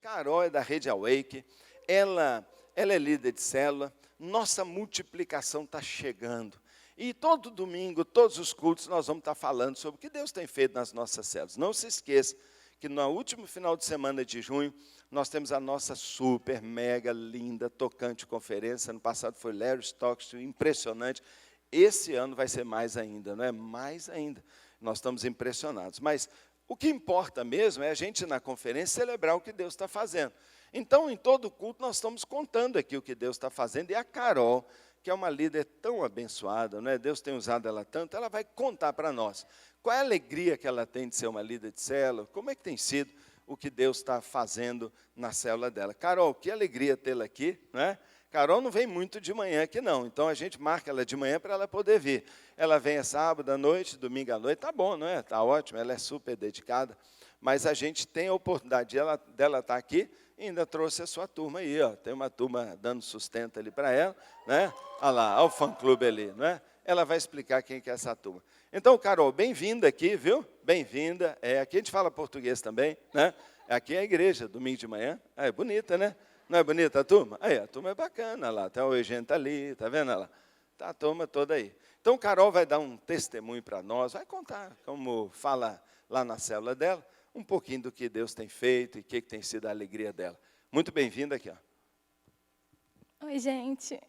Carol é da Rede Awake, ela é líder de célula, nossa multiplicação está chegando. E todo domingo, todos os cultos, nós vamos estar falando sobre o que Deus tem feito nas nossas células. Não se esqueça que no último final de semana de junho, nós temos a nossa super, mega, linda, tocante conferência. Ano passado foi Larry Stocks, impressionante. Esse ano vai ser mais ainda, não é? Mais ainda. Nós estamos impressionados. Mas o que importa mesmo é a gente, na conferência, celebrar o que Deus está fazendo. Então, em todo culto, nós estamos contando aqui o que Deus está fazendo. E a Carol, que é uma líder tão abençoada, não é? Deus tem usado ela tanto, ela vai contar para nós qual é a alegria que ela tem de ser uma líder de célula, como é que tem sido o que Deus está fazendo na célula dela. Carol, que alegria tê-la aqui, não é? Carol não vem muito de manhã aqui não, então a gente marca ela de manhã para ela poder vir. Ela vem sábado à noite, domingo à noite, tá bom, não é? Tá ótimo, ela é super dedicada, mas a gente tem a oportunidade dela estar aqui e ainda trouxe a sua turma aí, ó. Tem uma turma dando sustento ali para ela, né? Olha lá, olha o fã-clube ali, não é? Ela vai explicar quem que é essa turma. Então, Carol, bem-vinda aqui, viu? Bem-vinda. Aqui a gente fala português também, né? Aqui é a igreja, domingo de manhã. É bonita, né? Não é bonita a turma? Aí, a turma é bacana lá. Tá o Eugênio tá ali, tá vendo lá? Tá a turma toda aí. Então, Carol vai dar um testemunho para nós, vai contar como fala lá na célula dela, um pouquinho do que Deus tem feito e o que tem sido a alegria dela. Muito bem-vinda aqui, ó. Oi, gente.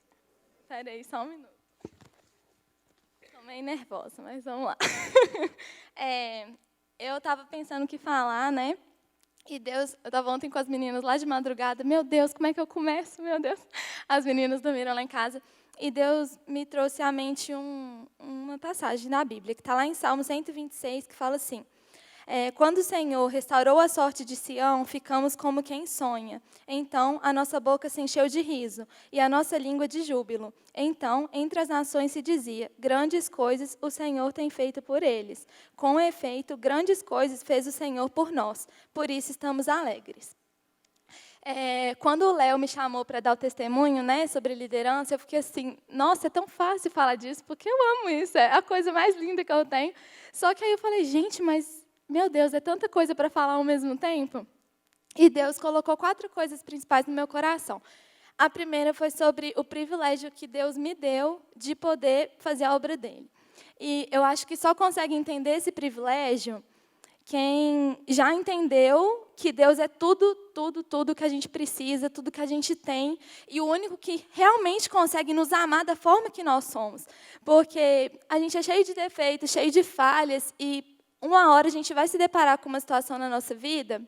Espera aí, só um minuto. Estou meio nervosa, mas vamos lá. Eu estava pensando o que falar, né? E Deus, eu estava ontem com as meninas lá de madrugada. Meu Deus, como é que eu começo? Meu Deus. As meninas dormiram lá em casa. E Deus me trouxe à mente uma passagem da Bíblia, que está lá em Salmo 126, que fala assim: quando o Senhor restaurou a sorte de Sião, ficamos como quem sonha. Então, a nossa boca se encheu de riso, e a nossa língua de júbilo. Então, entre as nações se dizia: grandes coisas o Senhor tem feito por eles. Com efeito, grandes coisas fez o Senhor por nós. Por isso estamos alegres. Quando o Léo me chamou para dar o testemunho, né, sobre liderança, eu fiquei assim, nossa, é tão fácil falar disso, porque eu amo isso, é a coisa mais linda que eu tenho. Só que aí eu falei, gente, mas, meu Deus, é tanta coisa para falar ao mesmo tempo. E Deus colocou 4 coisas principais no meu coração. A primeira foi sobre o privilégio que Deus me deu de poder fazer a obra dele. E eu acho que só consegue entender esse privilégio quem já entendeu que Deus é tudo, tudo, tudo que a gente precisa, tudo que a gente tem, e o único que realmente consegue nos amar da forma que nós somos. Porque a gente é cheio de defeitos, cheio de falhas, e uma hora a gente vai se deparar com uma situação na nossa vida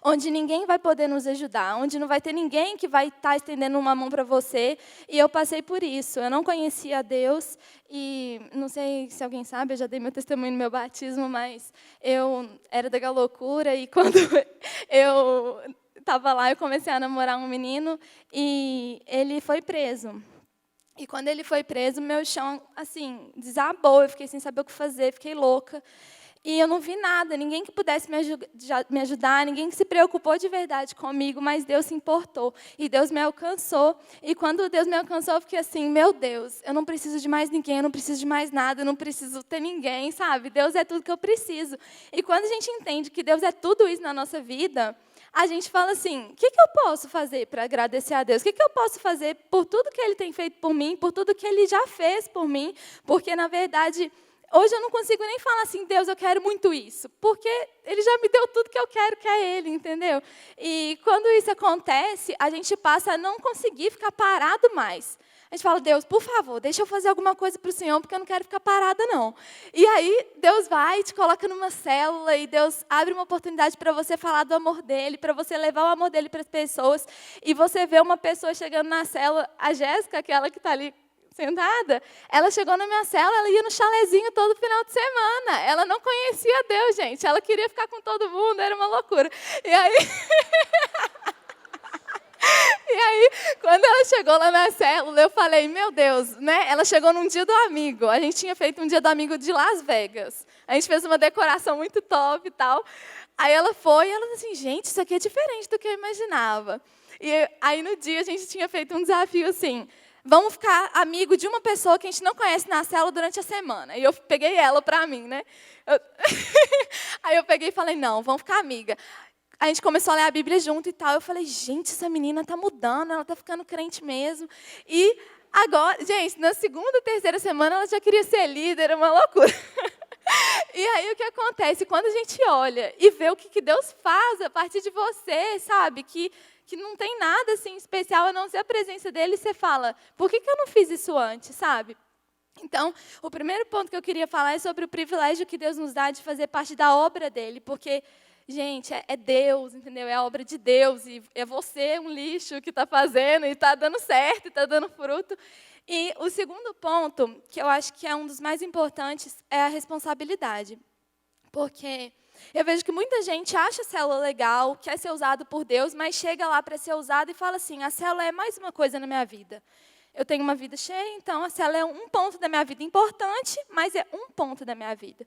onde ninguém vai poder nos ajudar, onde não vai ter ninguém que vai estar estendendo uma mão para você. E eu passei por isso. Eu não conhecia Deus e não sei se alguém sabe, eu já dei meu testemunho no meu batismo, mas eu era da loucura e quando eu estava lá, eu comecei a namorar um menino e ele foi preso. E quando ele foi preso, meu chão, assim, desabou. Eu fiquei sem saber o que fazer, fiquei louca. E eu não vi nada, ninguém que pudesse me ajudar, ninguém que se preocupou de verdade comigo, mas Deus se importou. E Deus me alcançou. E quando Deus me alcançou, eu fiquei assim, meu Deus, eu não preciso de mais ninguém, eu não preciso de mais nada, eu não preciso ter ninguém, sabe? Deus é tudo que eu preciso. E quando a gente entende que Deus é tudo isso na nossa vida, a gente fala assim, o que eu posso fazer para agradecer a Deus? O que eu posso fazer por tudo que Ele tem feito por mim, por tudo que Ele já fez por mim? Porque, na verdade, hoje eu não consigo nem falar assim, Deus, eu quero muito isso, porque Ele já me deu tudo que eu quero, que é Ele, entendeu? E quando isso acontece, a gente passa a não conseguir ficar parado mais. A gente fala, Deus, por favor, deixa eu fazer alguma coisa para o Senhor, porque eu não quero ficar parada, não. E aí, Deus vai, te coloca numa célula, e Deus abre uma oportunidade para você falar do amor dEle, para você levar o amor dEle para as pessoas, e você vê uma pessoa chegando na célula, a Jéssica, aquela que está ali, sentada, ela chegou na minha célula, ela ia no chalezinho todo final de semana. Ela não conhecia Deus, gente. Ela queria ficar com todo mundo, era uma loucura. E aí, quando ela chegou lá na célula, eu falei, meu Deus, né? Ela chegou num dia do amigo. A gente tinha feito um dia do amigo de Las Vegas. A gente fez uma decoração muito top e tal. Aí ela foi e ela disse assim, gente, isso aqui é diferente do que eu imaginava. E aí no dia a gente tinha feito um desafio assim, vamos ficar amigo de uma pessoa que a gente não conhece na célula durante a semana. E eu peguei ela para mim, né? Aí eu peguei e falei, não, vamos ficar amiga. a gente começou a ler a Bíblia junto e tal. Eu falei, gente, essa menina está mudando, ela está ficando crente mesmo. E agora, gente, na segunda, terceira semana, ela já queria ser líder, uma loucura. E aí, o que acontece? Quando a gente olha e vê o que Deus faz a partir de você, sabe? Que não tem nada assim especial a não ser a presença dele, você fala, por que eu não fiz isso antes, sabe? Então, o primeiro ponto que eu queria falar é sobre o privilégio que Deus nos dá de fazer parte da obra dele, porque, gente, é Deus, entendeu? É a obra de Deus, e é você, um lixo, que está fazendo, e está dando certo, e está dando fruto. E o segundo ponto, que eu acho que é um dos mais importantes, é a responsabilidade. Porque eu vejo que muita gente acha a célula legal, quer ser usado por Deus, mas chega lá para ser usado e fala assim, a célula é mais uma coisa na minha vida. Eu tenho uma vida cheia, então a célula é um ponto da minha vida importante, mas é um ponto da minha vida.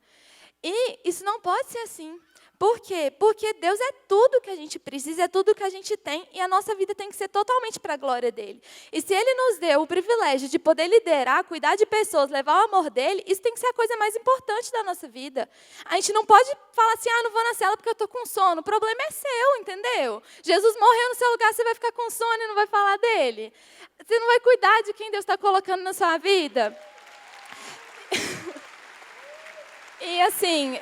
E isso não pode ser assim. Por quê? Porque Deus é tudo que a gente precisa, é tudo que a gente tem, e a nossa vida tem que ser totalmente para a glória dele. E se ele nos deu o privilégio de poder liderar, cuidar de pessoas, levar o amor dele, isso tem que ser a coisa mais importante da nossa vida. A gente não pode falar assim, não vou na célula porque eu estou com sono. O problema é seu, entendeu? Jesus morreu no seu lugar, você vai ficar com sono e não vai falar dele. Você não vai cuidar de quem Deus está colocando na sua vida. E assim,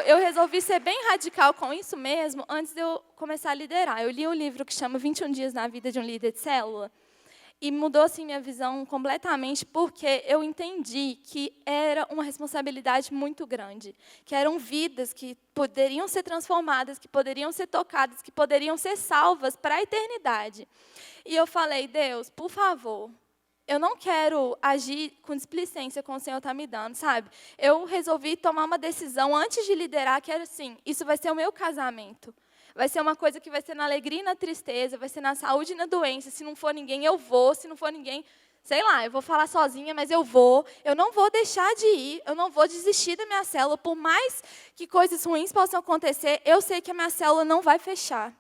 eu resolvi ser bem radical com isso mesmo antes de eu começar a liderar. Eu li um livro que chama 21 Dias na Vida de um Líder de Célula e mudou assim, minha visão completamente, porque eu entendi que era uma responsabilidade muito grande, que eram vidas que poderiam ser transformadas, que poderiam ser tocadas, que poderiam ser salvas para a eternidade. E eu falei, Deus, por favor, eu não quero agir com displicência com o Senhor está me dando, sabe? Eu resolvi tomar uma decisão antes de liderar, que era assim, isso vai ser o meu casamento. Vai ser uma coisa que vai ser na alegria e na tristeza, vai ser na saúde e na doença. Se não for ninguém, eu vou. Se não for ninguém, sei lá, eu vou falar sozinha, mas eu vou. Eu não vou deixar de ir, eu não vou desistir da minha célula. Por mais que coisas ruins possam acontecer, eu sei que a minha célula não vai fechar.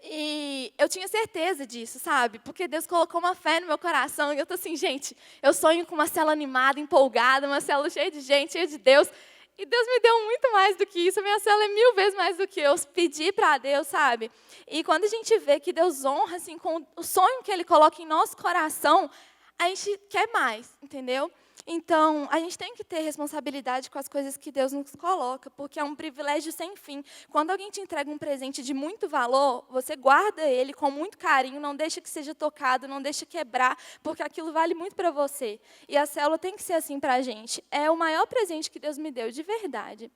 E eu tinha certeza disso, sabe? Porque Deus colocou uma fé no meu coração. E eu estou assim, gente, eu sonho com uma célula animada, empolgada, uma célula cheia de gente, cheia de Deus. E Deus me deu muito mais do que isso. A minha célula é 1000 vezes mais do que eu pedi para Deus, sabe? E quando a gente vê que Deus honra assim, com o sonho que Ele coloca em nosso coração, a gente quer mais, entendeu? Então, a gente tem que ter responsabilidade com as coisas que Deus nos coloca, porque é um privilégio sem fim. Quando alguém te entrega um presente de muito valor, você guarda ele com muito carinho, não deixa que seja tocado, não deixa quebrar, porque aquilo vale muito para você. E a célula tem que ser assim para a gente. É o maior presente que Deus me deu, de verdade.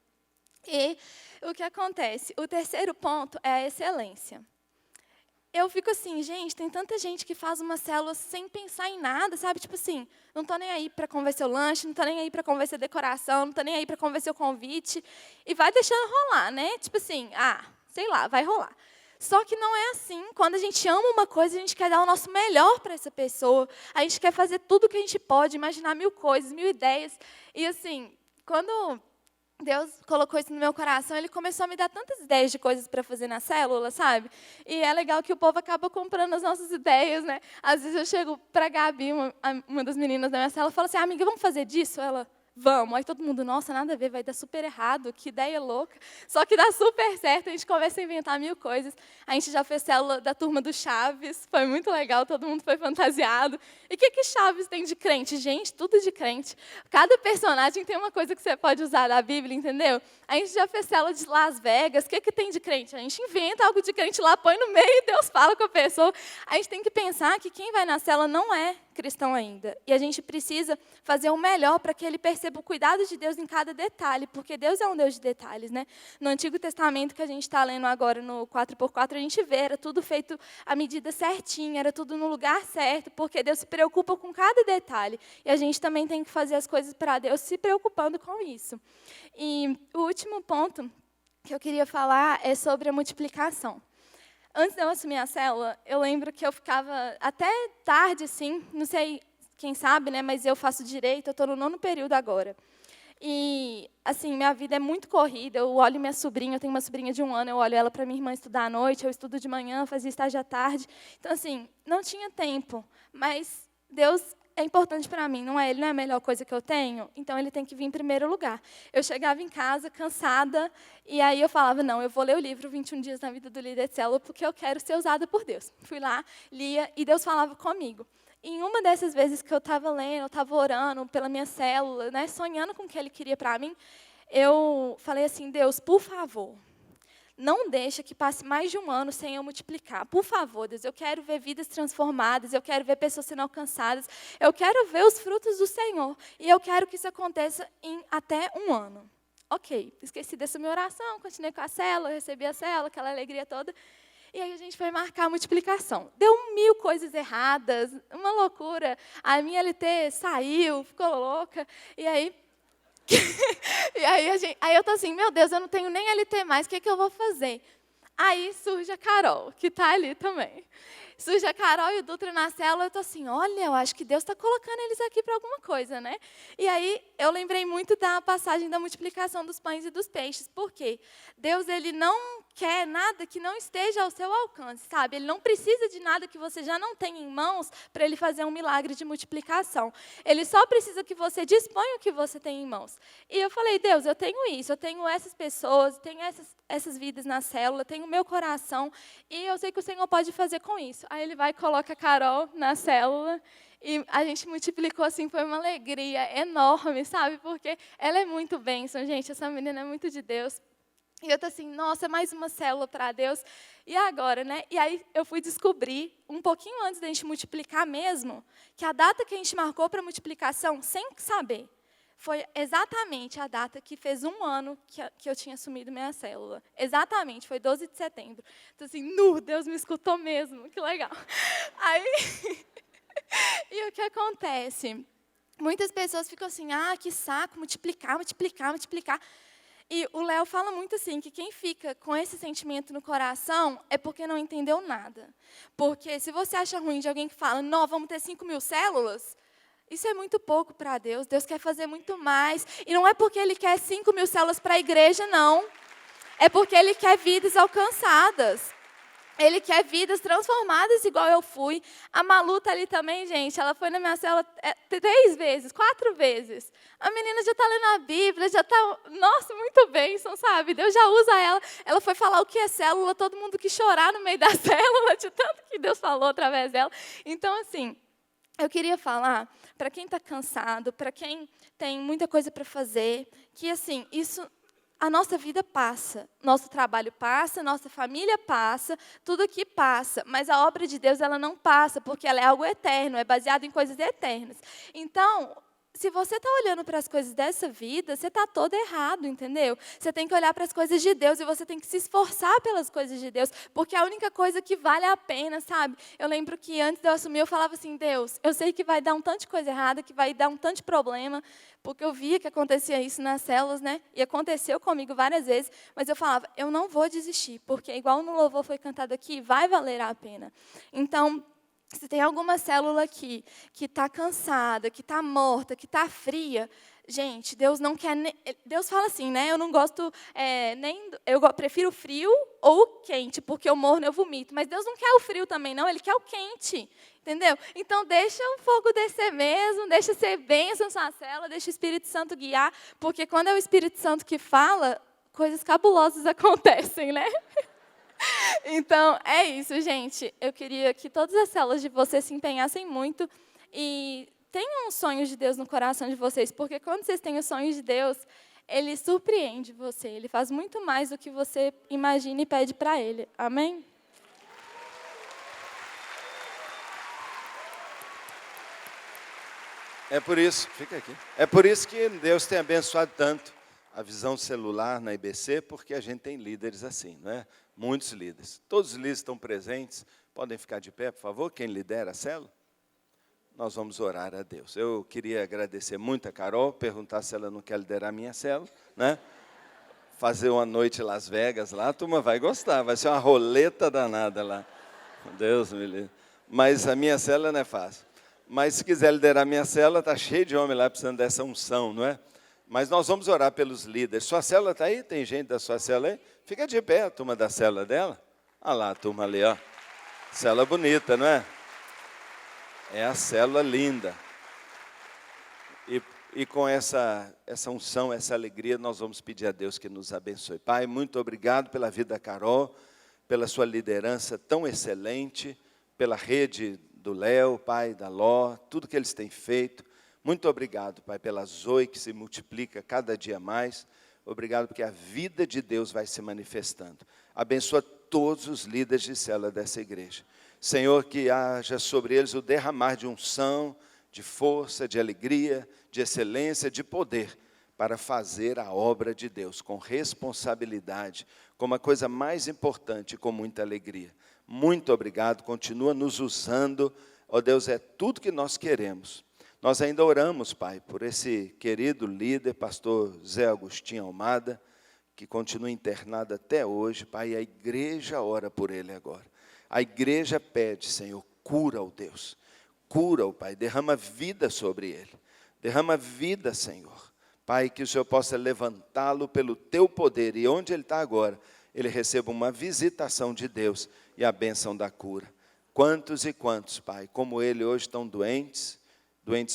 E o que acontece? O terceiro ponto é a excelência. Eu fico assim, gente, tem tanta gente que faz uma célula sem pensar em nada, sabe? Tipo assim, não estou nem aí para convencer o lanche, não estou nem aí para convencer a decoração, não estou nem aí para convencer o convite. E vai deixando rolar, né? Tipo assim, sei lá, vai rolar. Só que não é assim. Quando a gente ama uma coisa, a gente quer dar o nosso melhor para essa pessoa. A gente quer fazer tudo o que a gente pode, imaginar 1000 coisas, 1000 ideias. E assim, quando Deus colocou isso no meu coração, Ele começou a me dar tantas ideias de coisas para fazer na célula, sabe? E é legal que o povo acaba comprando as nossas ideias, né? Às vezes eu chego para a Gabi, uma das meninas da minha célula, e falo assim, amiga, vamos fazer disso? Ela, vamos. Aí todo mundo, nossa, nada a ver, vai dar super errado, que ideia louca. Só que dá super certo, a gente começa a inventar 1000 coisas. A gente já fez célula da turma do Chaves, foi muito legal, todo mundo foi fantasiado. E o que Chaves tem de crente? Gente, tudo de crente. Cada personagem tem uma coisa que você pode usar da Bíblia, entendeu? A gente já fez célula de Las Vegas, o que tem de crente? A gente inventa algo de crente lá, põe no meio e Deus fala com a pessoa. A gente tem que pensar que quem vai na célula não é cristão ainda. E a gente precisa fazer o melhor para que ele perceba o cuidado de Deus em cada detalhe, porque Deus é um Deus de detalhes, né? No Antigo Testamento, que a gente está lendo agora no 4x4, a gente vê, era tudo feito à medida certinha, era tudo no lugar certo, porque Deus se preocupa com cada detalhe. E a gente também tem que fazer as coisas para Deus se preocupando com isso. E o último ponto que eu queria falar é sobre a multiplicação. Antes de eu assumir a célula, eu lembro que eu ficava até tarde, assim, não sei quem sabe, né, mas eu faço direito, eu estou no 9º período agora. E, assim, minha vida é muito corrida, eu olho minha sobrinha, eu tenho uma sobrinha de 1 ano, eu olho ela para minha irmã estudar à noite, eu estudo de manhã, fazia estágio à tarde. Então, assim, não tinha tempo, mas Deus é importante para mim, não é? Ele não é a melhor coisa que eu tenho, então ele tem que vir em primeiro lugar. Eu chegava em casa cansada, e aí eu falava, não, eu vou ler o livro 21 Dias na Vida do Líder de Célula, porque eu quero ser usada por Deus. Fui lá, lia, e Deus falava comigo. Em uma dessas vezes que eu estava lendo, eu estava orando pela minha célula, né, sonhando com o que Ele queria para mim, eu falei assim, Deus, por favor, não deixa que passe mais de um ano sem eu multiplicar. Por favor, Deus, eu quero ver vidas transformadas, eu quero ver pessoas sendo alcançadas, eu quero ver os frutos do Senhor, e eu quero que isso aconteça em até um ano. Ok, esqueci dessa minha oração, continuei com a célula, recebi a célula, aquela alegria toda. E aí a gente foi marcar a multiplicação. Deu 1000 coisas erradas, uma loucura. A minha LT saiu, ficou louca. E aí, aí eu tô assim, meu Deus, eu não tenho nem LT mais, o que eu vou fazer? Aí surge a Carol, que está ali também. Surge a Carol e o Dutra na célula, eu tô assim, olha, eu acho que Deus está colocando eles aqui para alguma coisa, né? E aí eu lembrei muito da passagem da multiplicação dos pães e dos peixes. Por quê? Deus, Ele não quer nada que não esteja ao seu alcance, sabe? Ele não precisa de nada que você já não tenha em mãos para Ele fazer um milagre de multiplicação. Ele só precisa que você disponha o que você tem em mãos. E eu falei, Deus, eu tenho isso, eu tenho essas pessoas, tenho essas vidas na célula, tenho o meu coração, e eu sei que o Senhor pode fazer com isso. Aí Ele vai e coloca a Carol na célula, e a gente multiplicou assim, foi uma alegria enorme, sabe? Porque ela é muito bênção, gente, essa menina é muito de Deus. E eu tô assim, nossa, mais uma célula para Deus. E agora, né? E aí eu fui descobrir, um pouquinho antes da gente multiplicar mesmo, que a data que a gente marcou para multiplicação, sem saber, foi exatamente a data que fez um ano que eu tinha assumido minha célula. Exatamente, foi 12 de setembro. Então assim, Deus me escutou mesmo, que legal. Aí, e o que acontece? Muitas pessoas ficam assim, que saco, multiplicar, multiplicar, multiplicar. E o Léo fala muito assim, que quem fica com esse sentimento no coração é porque não entendeu nada. Porque se você acha ruim de alguém que fala, não, vamos ter 5.000 células, isso é muito pouco para Deus. Deus quer fazer muito mais. E não é porque Ele quer 5.000 células para a igreja, não. É porque Ele quer vidas alcançadas. Ele quer vidas transformadas igual eu fui. A Malu está ali também, gente. Ela foi na minha célula 3 vezes, 4 vezes. A menina já está lendo a Bíblia, já está... Nossa, muito bênção, sabe? Deus já usa ela. Ela foi falar o que é célula, todo mundo que chorar no meio da célula, de tanto que Deus falou através dela. Então, assim, eu queria falar para quem está cansado, para quem tem muita coisa para fazer, que, assim, a nossa vida passa, nosso trabalho passa, nossa família passa, tudo aqui passa, mas a obra de Deus ela não passa, porque ela é algo eterno, é baseado em coisas eternas. Então, se você está olhando para as coisas dessa vida, você está todo errado, entendeu? Você tem que olhar para as coisas de Deus e você tem que se esforçar pelas coisas de Deus, porque é a única coisa que vale a pena, sabe? Eu lembro que antes de eu assumir, eu falava assim, Deus, eu sei que vai dar um tanto de coisa errada, que vai dar um tanto de problema, porque eu via que acontecia isso nas células, né? E aconteceu comigo várias vezes, mas eu falava, eu não vou desistir, porque igual no louvor foi cantado aqui, vai valer a pena. Então, se tem alguma célula aqui que está cansada, que está morta, que está fria, gente, Deus não quer... Deus fala assim, né? Eu não gosto eu prefiro frio ou quente, porque eu morno, eu vomito. Mas Deus não quer o frio também, não. Ele quer o quente, entendeu? Então, deixa o fogo descer mesmo, deixa ser bênção sua célula, deixa o Espírito Santo guiar, porque quando é o Espírito Santo que fala, coisas cabulosas acontecem, né? Então, é isso, gente. Eu queria que todas as células de vocês se empenhassem muito e tenham os sonhos de Deus no coração de vocês, porque quando vocês têm os sonhos de Deus, Ele surpreende você. Ele faz muito mais do que você imagina e pede para Ele. Amém? É por isso, fica aqui. É por isso que Deus tem abençoado tanto a visão celular na IBC, porque a gente tem líderes assim, não é? Muitos líderes. Todos os líderes estão presentes. Podem ficar de pé, por favor, quem lidera a célula? Nós vamos orar a Deus. Eu queria agradecer muito a Carol, perguntar se ela não quer liderar a minha célula, né? Fazer uma noite em Las Vegas lá, a turma vai gostar, vai ser uma roleta danada lá. Deus me livre. Mas a minha célula não é fácil. Mas se quiser liderar a minha célula, está cheio de homem lá precisando dessa unção, não é? Mas nós vamos orar pelos líderes. Sua célula está aí? Tem gente da sua célula aí? Fica de pé, a turma da célula dela. Olha lá a turma ali, ó. Célula bonita, não é? É a célula linda. E com essa unção, essa alegria, nós vamos pedir a Deus que nos abençoe. Pai, muito obrigado pela vida da Carol, pela sua liderança tão excelente, pela rede do Léo, Pai, da Ló, tudo que eles têm feito. Muito obrigado, Pai, pela Zoe que se multiplica cada dia mais. Obrigado porque a vida de Deus vai se manifestando. Abençoa todos os líderes de célula dessa igreja. Senhor, que haja sobre eles o derramar de unção, de força, de alegria, de excelência, de poder, para fazer a obra de Deus com responsabilidade, como a coisa mais importante e com muita alegria. Muito obrigado, continua nos usando, ó Deus, é tudo que nós queremos. Nós ainda oramos, Pai, por esse querido líder, pastor Zé Agostinho Almada, que continua internado até hoje, Pai, e a igreja ora por ele agora. A igreja pede, Senhor, cura-o, Deus. Cura-o, Pai, derrama vida sobre ele. Derrama vida, Senhor. Pai, que o Senhor possa levantá-lo pelo teu poder. E onde ele está agora, ele receba uma visitação de Deus e a bênção da cura. Quantos e quantos, Pai, como ele hoje estão doentes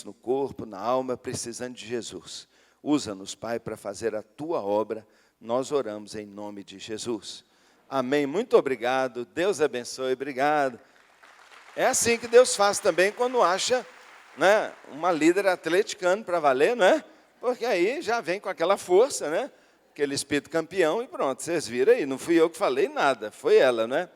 no corpo, na alma, precisando de Jesus. Usa-nos, Pai, para fazer a tua obra. Nós oramos em nome de Jesus. Amém. Muito obrigado. Deus abençoe. Obrigado. É assim que Deus faz também quando acha, né, uma líder atleticano para valer, não é? Porque aí já vem com aquela força, né? Aquele espírito campeão e pronto, vocês viram aí, não fui eu que falei nada, foi ela, né?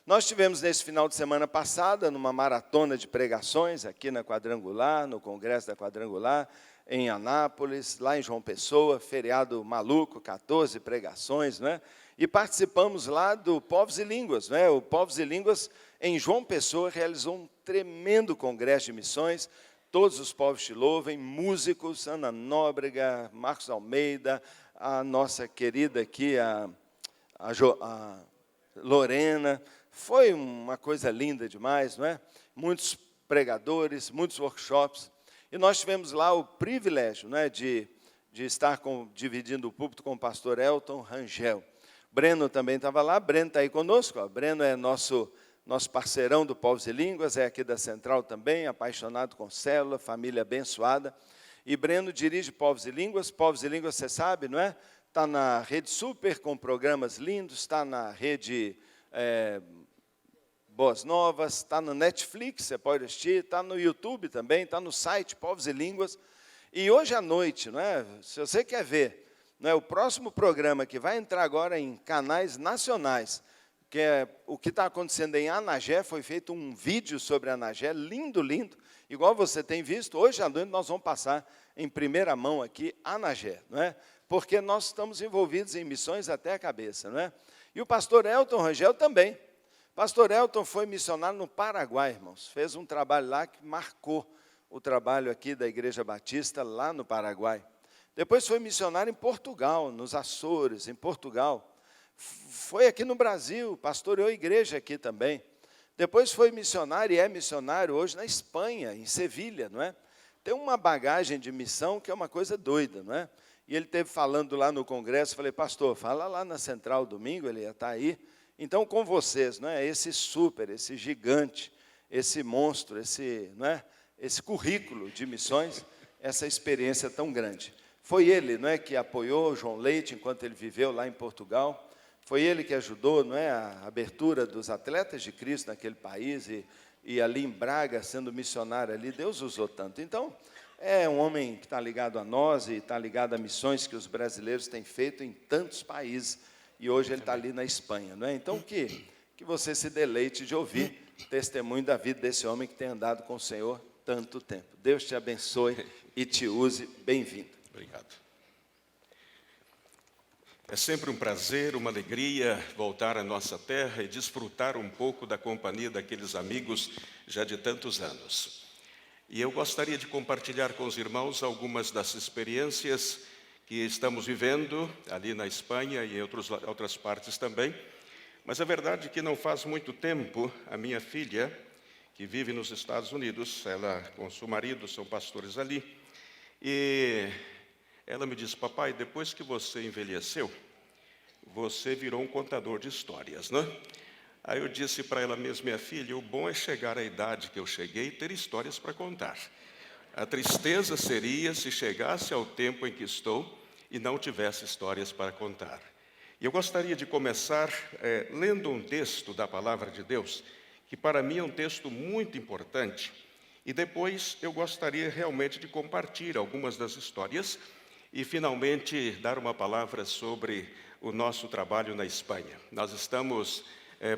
Nós tivemos nesse final de semana passada, numa maratona de pregações aqui na Quadrangular, no Congresso da Quadrangular, em Anápolis, lá em João Pessoa, feriado maluco, 14 pregações, né? E participamos lá do Povos e Línguas, né? O Povos e Línguas em João Pessoa realizou um tremendo congresso de missões. Todos os povos te louvem, músicos, Ana Nóbrega, Marcos Almeida, a nossa querida aqui, a Lorena. Foi uma coisa linda demais, não é? Muitos pregadores, muitos workshops. E nós tivemos lá o privilégio, né, de estar dividindo o púlpito com o pastor Elton Rangel. Breno também estava lá, Breno está aí conosco. Ó. Breno é nosso parceirão do Povos e Línguas, é aqui da Central também, apaixonado com célula, família abençoada. E Breno dirige Povos e Línguas, você sabe, não é? Está na Rede Super, com programas lindos, está na Rede Boas Novas, está no Netflix, você pode assistir, está no YouTube também, está no site Povos e Línguas. E hoje à noite, não é? Se você quer ver, não é? O próximo programa que vai entrar agora em canais nacionais, que é o que está acontecendo em Anagé, foi feito um vídeo sobre Anagé, lindo, lindo, igual você tem visto. Hoje à noite nós vamos passar em primeira mão aqui Anagé, não é? Porque nós estamos envolvidos em missões até a cabeça, não é? E o pastor Elton Rangel também. Pastor Elton foi missionário no Paraguai, irmãos, fez um trabalho lá que marcou o trabalho aqui da Igreja Batista lá no Paraguai. Depois foi missionário em Portugal, nos Açores, em Portugal. Foi aqui no Brasil, pastoreou a igreja aqui também. Depois foi missionário e é missionário hoje na Espanha, em Sevilha, não é? Tem uma bagagem de missão que é uma coisa doida, não é? E ele esteve falando lá no congresso, falei, pastor, fala lá na Central domingo, ele ia estar aí. Então, com vocês, não é? Esse super, esse gigante, esse monstro, não é? Esse currículo de missões, essa experiência tão grande. Foi ele, não é, que apoiou o João Leite enquanto ele viveu lá em Portugal. Foi ele que ajudou, não é, a abertura dos atletas de Cristo naquele país e ali em Braga, sendo missionário ali, Deus usou tanto. Então, é um homem que está ligado a nós e está ligado a missões que os brasileiros têm feito em tantos países. E hoje ele está ali na Espanha, não é? Então, que você se deleite de ouvir o testemunho da vida desse homem que tem andado com o Senhor tanto tempo. Deus te abençoe e te use. Bem-vindo. Obrigado. É sempre um prazer, uma alegria voltar à nossa terra e desfrutar um pouco da companhia daqueles amigos já de tantos anos. E eu gostaria de compartilhar com os irmãos algumas das experiências que estamos vivendo ali na Espanha e em outras partes também. Mas a verdade é que não faz muito tempo, a minha filha, que vive nos Estados Unidos, ela com seu marido são pastores ali, e ela me disse, papai, depois que você envelheceu, você virou um contador de histórias, né? Aí eu disse para ela mesma, minha filha, o bom é chegar à idade que eu cheguei e ter histórias para contar. A tristeza seria se chegasse ao tempo em que estou e não tivesse histórias para contar. E eu gostaria de começar lendo um texto da Palavra de Deus, que para mim é um texto muito importante, e depois eu gostaria realmente de compartilhar algumas das histórias e finalmente dar uma palavra sobre o nosso trabalho na Espanha. Nós estamos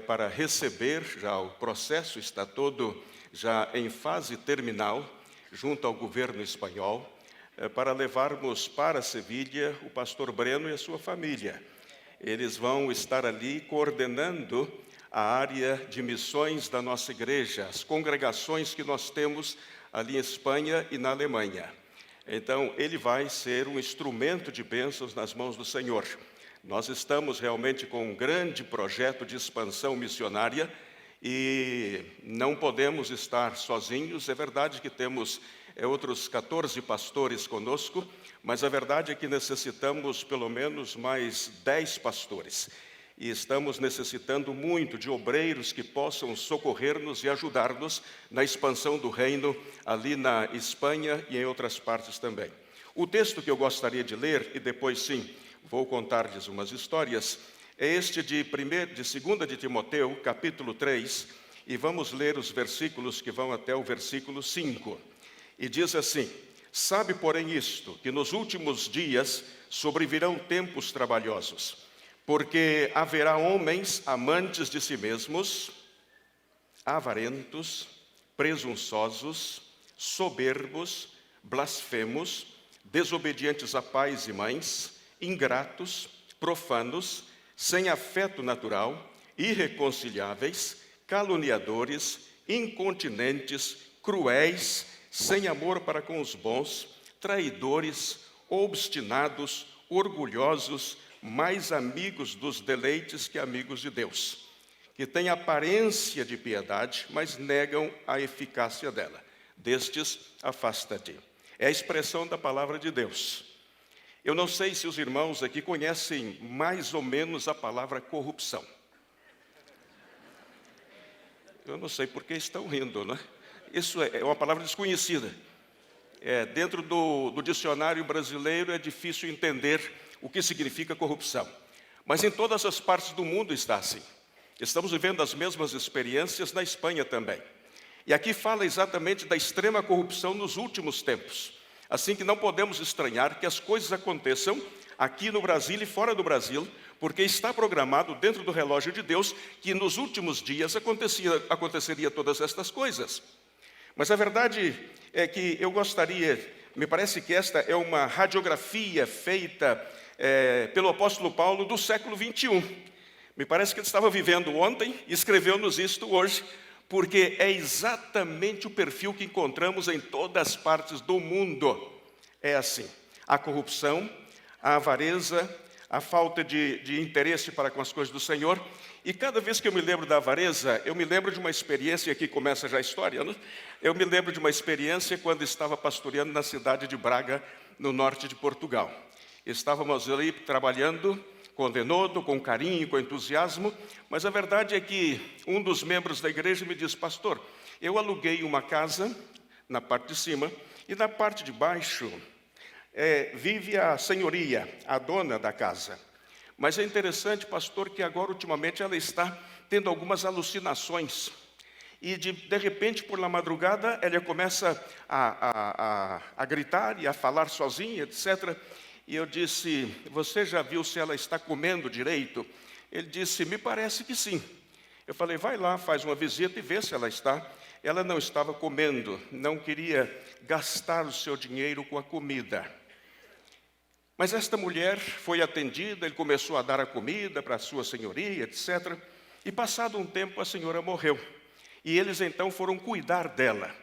para receber, já o processo está todo já em fase terminal, junto ao governo espanhol, para levarmos para Sevilha o pastor Breno e a sua família. Eles vão estar ali coordenando a área de missões da nossa igreja, as congregações que nós temos ali em Espanha e na Alemanha. Então, ele vai ser um instrumento de bênçãos nas mãos do Senhor. Nós estamos realmente com um grande projeto de expansão missionária e não podemos estar sozinhos. É verdade que temos outros 14 pastores conosco, mas a verdade é que necessitamos pelo menos mais 10 pastores. E estamos necessitando muito de obreiros que possam socorrer-nos e ajudar-nos na expansão do reino ali na Espanha e em outras partes também. O texto que eu gostaria de ler, e depois sim, vou contar-lhes umas histórias, é este de 2 de Timoteu, capítulo 3, e vamos ler os versículos que vão até o versículo 5. E diz assim: sabe, porém, isto, que nos últimos dias sobrevirão tempos trabalhosos, porque haverá homens amantes de si mesmos, avarentos, presunçosos, soberbos, blasfemos, desobedientes a pais e mães, ingratos, profanos, sem afeto natural, irreconciliáveis, caluniadores, incontinentes, cruéis, sem amor para com os bons, traidores, obstinados, orgulhosos, mais amigos dos deleites que amigos de Deus, que têm aparência de piedade, mas negam a eficácia dela. Destes, afasta-te. É a expressão da palavra de Deus. Eu não sei se os irmãos aqui conhecem mais ou menos a palavra corrupção. Eu não sei por que estão rindo, né? Isso é uma palavra desconhecida. Dentro do dicionário brasileiro é difícil entender o que significa corrupção. Mas em todas as partes do mundo está assim. Estamos vivendo as mesmas experiências na Espanha também. E aqui fala exatamente da extrema corrupção nos últimos tempos. Assim que não podemos estranhar que as coisas aconteçam aqui no Brasil e fora do Brasil, porque está programado dentro do relógio de Deus que nos últimos dias aconteceria todas estas coisas. Mas a verdade é que eu gostaria, me parece que esta é uma radiografia feita pelo apóstolo Paulo do século 21. Me parece que ele estava vivendo ontem e escreveu-nos isto hoje, porque é exatamente o perfil que encontramos em todas as partes do mundo. É assim: a corrupção, a avareza, a falta de interesse para com as coisas do Senhor. E cada vez que eu me lembro da avareza, eu me lembro de uma experiência, aqui começa já a história, né? Eu me lembro de uma experiência quando estava pastoreando na cidade de Braga, no norte de Portugal. Estávamos ali trabalhando com denodo, com carinho, com entusiasmo, mas a verdade é que um dos membros da igreja me disse: pastor, eu aluguei uma casa na parte de cima e na parte de baixo vive a senhoria, a dona da casa. Mas é interessante, pastor, que agora ultimamente ela está tendo algumas alucinações. E de repente, por la madrugada, ela começa a gritar e a falar sozinha, etc. E eu disse: você já viu se ela está comendo direito? Ele disse: me parece que sim. Eu falei: vai lá, faz uma visita e vê se ela está. Ela não estava comendo, não queria gastar o seu dinheiro com a comida. Mas esta mulher foi atendida, ele começou a dar a comida para a sua senhoria, etc. E passado um tempo a senhora morreu. E eles então foram cuidar dela.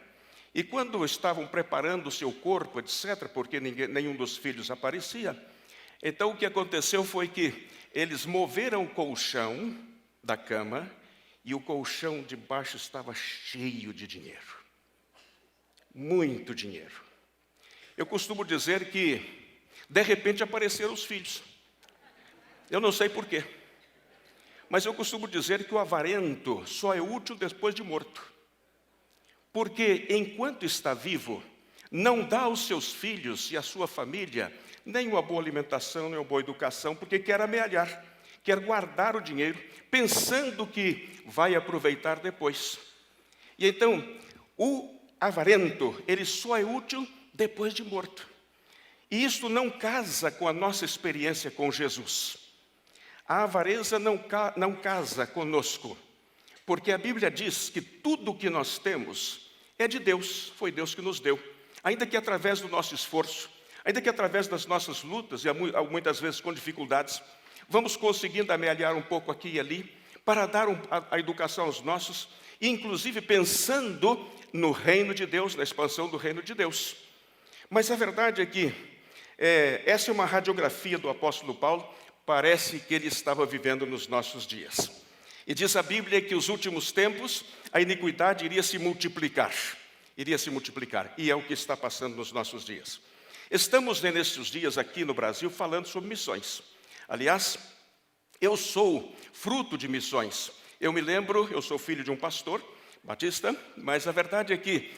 E quando estavam preparando o seu corpo, etc., porque nenhum dos filhos aparecia, então o que aconteceu foi que eles moveram o colchão da cama e o colchão de baixo estava cheio de dinheiro. Muito dinheiro. Eu costumo dizer que, de repente, apareceram os filhos. Eu não sei por quê. Mas eu costumo dizer que o avarento só é útil depois de morto. Porque enquanto está vivo, não dá aos seus filhos e à sua família nem uma boa alimentação, nem uma boa educação, porque quer amealhar, quer guardar o dinheiro, pensando que vai aproveitar depois. E então, o avarento, ele só é útil depois de morto. E isso não casa com a nossa experiência com Jesus. A avareza não casa conosco, porque a Bíblia diz que tudo o que nós temos é de Deus, foi Deus que nos deu. Ainda que através do nosso esforço, ainda que através das nossas lutas, e muitas vezes com dificuldades, vamos conseguindo amealhar um pouco aqui e ali, para dar a educação aos nossos, e inclusive pensando no reino de Deus, na expansão do reino de Deus. Mas a verdade é que essa é uma radiografia do apóstolo Paulo, parece que ele estava vivendo nos nossos dias. E diz a Bíblia que os últimos tempos, a iniquidade iria se multiplicar, e é o que está passando nos nossos dias. Estamos nesses dias aqui no Brasil falando sobre missões. Aliás, eu sou fruto de missões. Eu me lembro, eu sou filho de um pastor batista, mas a verdade é que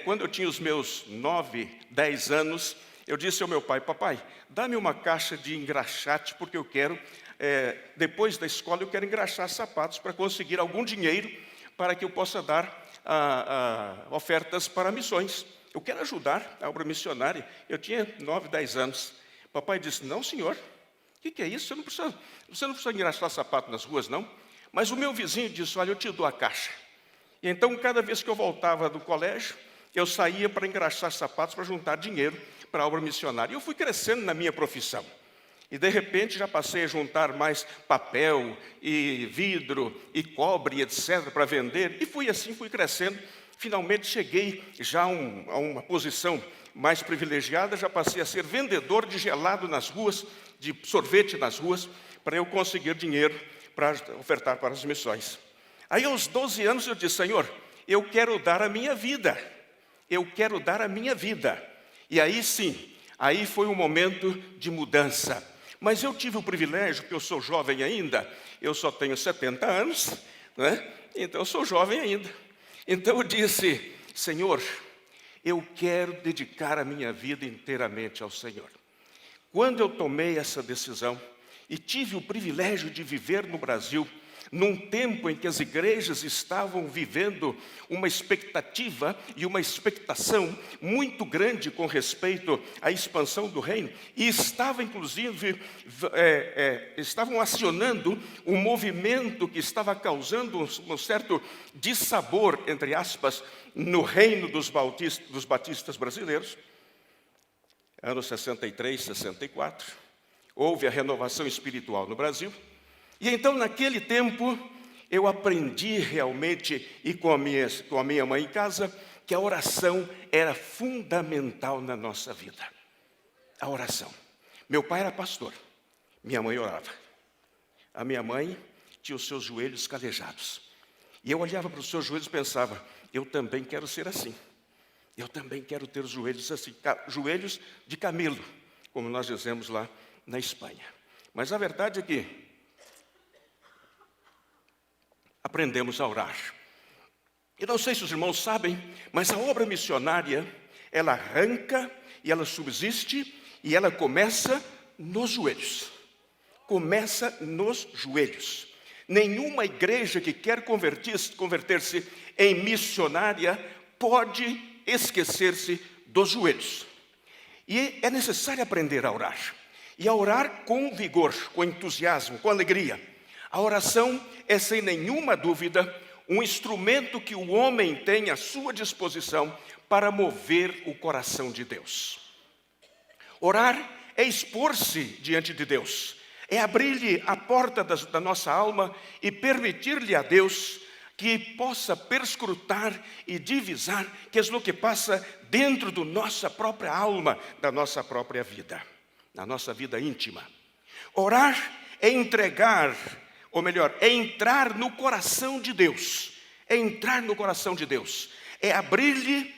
quando eu tinha os meus 9, 10 anos, eu disse ao meu pai: papai, dá-me uma caixa de engraxate, porque eu quero, depois da escola, eu quero engraxar sapatos para conseguir algum dinheiro para que eu possa dar ofertas para missões. Eu quero ajudar a obra missionária. Eu tinha 9, 10 anos. Papai disse: não, senhor, o que é isso? Você não precisa engraxar sapato nas ruas, não. Mas o meu vizinho disse: olha, eu te dou a caixa. E então, cada vez que eu voltava do colégio, eu saía para engraxar sapatos, para juntar dinheiro para a obra missionária. E eu fui crescendo na minha profissão. E, de repente, já passei a juntar mais papel, e vidro, e cobre, etc., para vender. E fui crescendo. Finalmente, cheguei já a uma posição mais privilegiada. Já passei a ser vendedor de gelado nas ruas, de sorvete nas ruas, para eu conseguir dinheiro para ofertar para as missões. Aí, aos 12 anos, eu disse: Senhor, eu quero dar a minha vida. Eu quero dar a minha vida. E aí sim, aí foi um momento de mudança. Mas eu tive o privilégio, porque eu sou jovem ainda, eu só tenho 70 anos, né? Então eu sou jovem ainda. Então eu disse: Senhor, eu quero dedicar a minha vida inteiramente ao Senhor. Quando eu tomei essa decisão e tive o privilégio de viver no Brasil, num tempo em que as igrejas estavam vivendo uma expectativa e uma expectação muito grande com respeito à expansão do reino, e estavam acionando um movimento que estava causando um certo dissabor, entre aspas, no reino dos batistas brasileiros. Anos 63, 64, houve a renovação espiritual no Brasil. E então, naquele tempo, eu aprendi realmente, e com a minha mãe em casa, que a oração era fundamental na nossa vida. A oração. Meu pai era pastor, minha mãe orava. A minha mãe tinha os seus joelhos calejados. E eu olhava para os seus joelhos e pensava: eu também quero ser assim. Eu também quero ter os joelhos assim, joelhos de camelo, como nós dizemos lá na Espanha. Mas a verdade é que aprendemos a orar. E não sei se os irmãos sabem, mas a obra missionária, ela arranca e ela subsiste e ela começa nos joelhos. Começa nos joelhos. Nenhuma igreja que quer converter-se em missionária pode esquecer-se dos joelhos. E é necessário aprender a orar. E a orar com vigor, com entusiasmo, com alegria. A oração é, sem nenhuma dúvida, um instrumento que o homem tem à sua disposição para mover o coração de Deus. Orar é expor-se diante de Deus, é abrir-lhe a porta da nossa alma e permitir-lhe a Deus que possa perscrutar e divisar que é o que passa dentro da nossa própria alma, da nossa própria vida, na nossa vida íntima. Orar é entregar, ou melhor, é entrar no coração de Deus. É entrar no coração de Deus. É abrir-lhe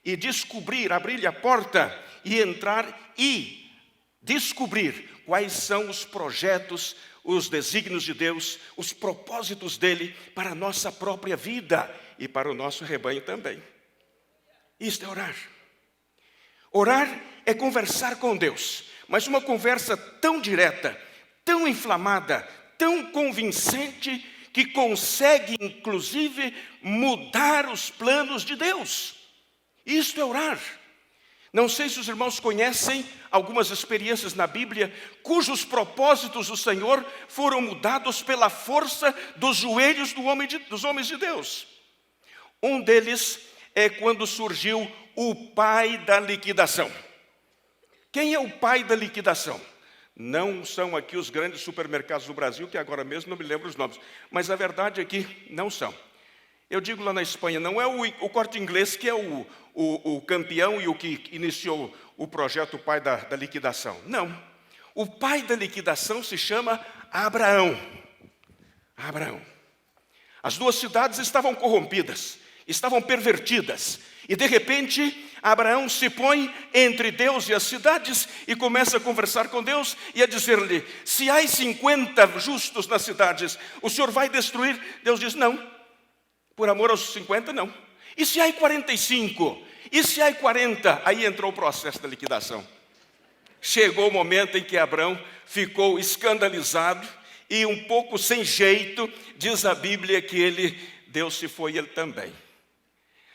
e descobrir, abrir-lhe a porta e entrar e descobrir quais são os projetos, os desígnios de Deus, os propósitos dele para a nossa própria vida e para o nosso rebanho também. Isto é orar. Orar é conversar com Deus, mas uma conversa tão direta, tão inflamada, tão convincente, que consegue, inclusive, mudar os planos de Deus. Isto é orar. Não sei se os irmãos conhecem algumas experiências na Bíblia, cujos propósitos do Senhor foram mudados pela força dos joelhos dos homens de Deus. Um deles é quando surgiu o pai da liquidação. Quem é o pai da liquidação? Não são aqui os grandes supermercados do Brasil, que agora mesmo não me lembro os nomes, mas a verdade é que não são. Eu digo lá na Espanha, não é o Corte Inglês que é o campeão e o que iniciou o projeto pai da liquidação. Não. O pai da liquidação se chama Abraão. Abraão. As duas cidades estavam corrompidas, estavam pervertidas. E de repente, Abraão se põe entre Deus e as cidades e começa a conversar com Deus e a dizer-lhe: se há 50 justos nas cidades, o Senhor vai destruir? Deus diz: não. Por amor aos 50, não. E se há 45? E se há 40? Aí entrou o processo da liquidação. Chegou o momento em que Abraão ficou escandalizado e um pouco sem jeito. Diz a Bíblia que Deus se foi, ele também.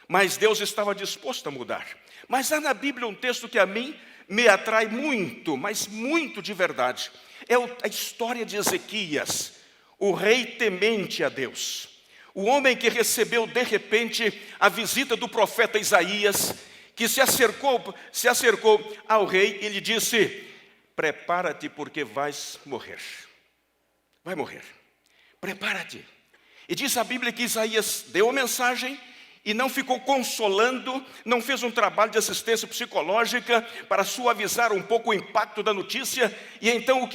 Mas Deus estava disposto a mudar. Mas há na Bíblia um texto que a mim me atrai muito, mas muito de verdade. É a história de Ezequias, o rei temente a Deus. O homem que recebeu de repente a visita do profeta Isaías, que se acercou ao rei e lhe disse: prepara-te porque vais morrer. Vai morrer. Prepara-te. E diz a Bíblia que Isaías deu a mensagem e não ficou consolando, não fez um trabalho de assistência psicológica para suavizar um pouco o impacto da notícia. E então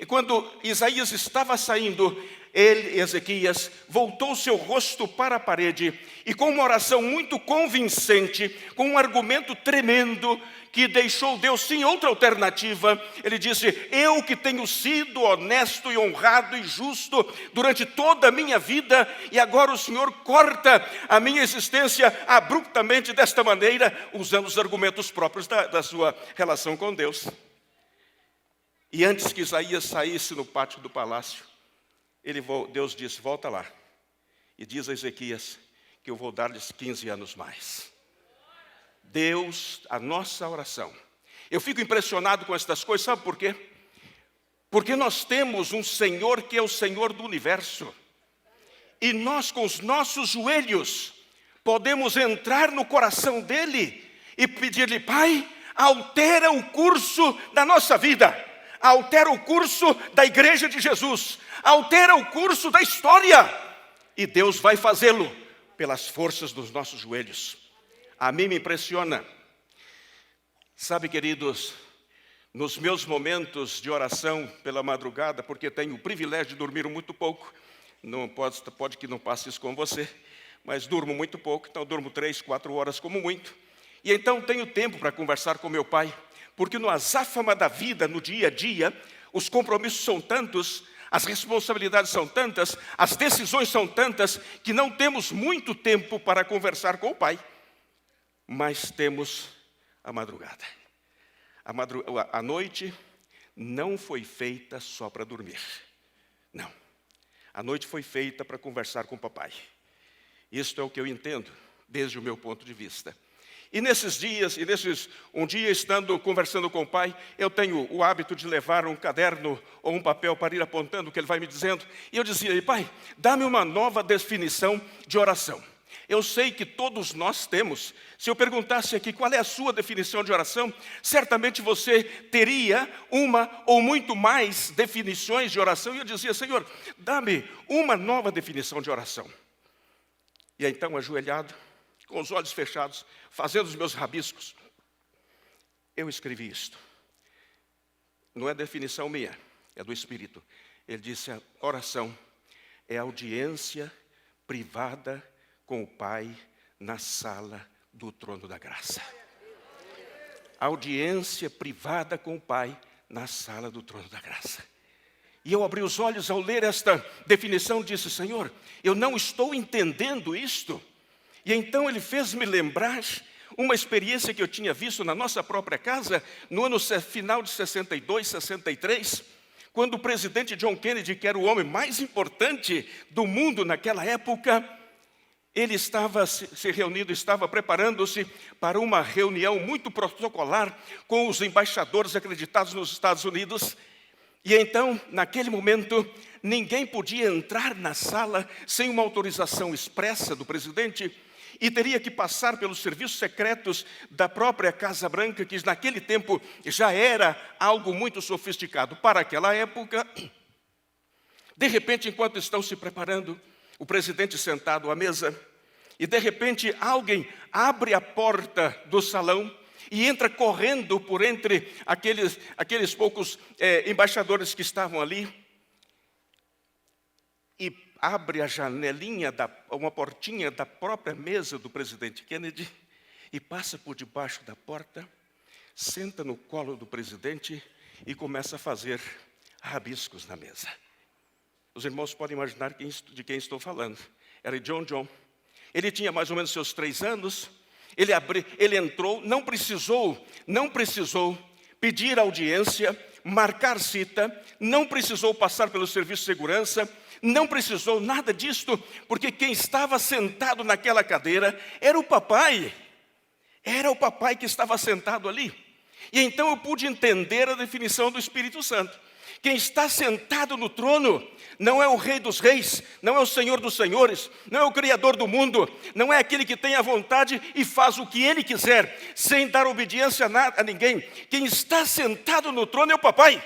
quando Isaías estava saindo, Ezequias, voltou seu rosto para a parede e com uma oração muito convincente, com um argumento tremendo, que deixou Deus sem outra alternativa, ele disse: eu que tenho sido honesto e honrado e justo durante toda a minha vida, e agora o Senhor corta a minha existência abruptamente desta maneira, usando os argumentos próprios da sua relação com Deus. E antes que Isaías saísse no pátio do palácio, Deus disse: volta lá e diz a Ezequias que eu vou dar-lhes 15 anos mais. Deus, a nossa oração. Eu fico impressionado com estas coisas, sabe por quê? Porque nós temos um Senhor que é o Senhor do universo. E nós, com os nossos joelhos, podemos entrar no coração dele e pedir-lhe: Pai, altera o curso da nossa vida, altera o curso da igreja de Jesus, altera o curso da história. E Deus vai fazê-lo pelas forças dos nossos joelhos. A mim me impressiona. Sabe, queridos, nos meus momentos de oração pela madrugada, porque tenho o privilégio de dormir muito pouco, não pode que não passe isso com você, mas durmo muito pouco, então durmo 3, 4 horas como muito. E então tenho tempo para conversar com meu pai, porque no azáfama da vida, no dia a dia, os compromissos são tantos, as responsabilidades são tantas, as decisões são tantas, que não temos muito tempo para conversar com o pai. Mas temos a madrugada. A noite não foi feita só para dormir. Não. A noite foi feita para conversar com o papai. Isto é o que eu entendo, desde o meu ponto de vista. E nesses dias, um dia estando conversando com o pai, eu tenho o hábito de levar um caderno ou um papel para ir apontando o que ele vai me dizendo. E eu dizia: pai, dá-me uma nova definição de oração. Eu sei que todos nós temos. Se eu perguntasse aqui qual é a sua definição de oração, certamente você teria uma ou muito mais definições de oração. E eu dizia: Senhor, dá-me uma nova definição de oração. E então, ajoelhado, com os olhos fechados, fazendo os meus rabiscos, eu escrevi isto. Não é definição minha, é do Espírito. Ele disse: a oração é audiência privada com o Pai na sala do trono da graça. Audiência privada com o Pai na sala do trono da graça. E eu abri os olhos ao ler esta definição e disse: Senhor, eu não estou entendendo isto. E então ele fez-me lembrar uma experiência que eu tinha visto na nossa própria casa, no ano final de 62, 63, quando o presidente John Kennedy, que era o homem mais importante do mundo naquela época, ele estava se reunindo, estava preparando-se para uma reunião muito protocolar com os embaixadores acreditados nos Estados Unidos. E então, naquele momento, ninguém podia entrar na sala sem uma autorização expressa do presidente e teria que passar pelos serviços secretos da própria Casa Branca, que naquele tempo já era algo muito sofisticado para aquela época. De repente, enquanto estão se preparando, o presidente sentado à mesa, e de repente alguém abre a porta do salão e entra correndo por entre aqueles poucos embaixadores que estavam ali, e abre a janelinha, uma portinha da própria mesa do presidente Kennedy, e passa por debaixo da porta, senta no colo do presidente e começa a fazer rabiscos na mesa. Os irmãos podem imaginar de quem estou falando. Era John. Ele tinha mais ou menos seus 3 anos. Ele entrou, não precisou pedir audiência, marcar cita, não precisou passar pelo serviço de segurança, não precisou nada disto, porque quem estava sentado naquela cadeira era o papai. Era o papai que estava sentado ali. E então eu pude entender a definição do Espírito Santo. Quem está sentado no trono não é o Rei dos Reis, não é o Senhor dos Senhores, não é o Criador do mundo, não é aquele que tem a vontade e faz o que Ele quiser, sem dar obediência a ninguém. Quem está sentado no trono é o papai.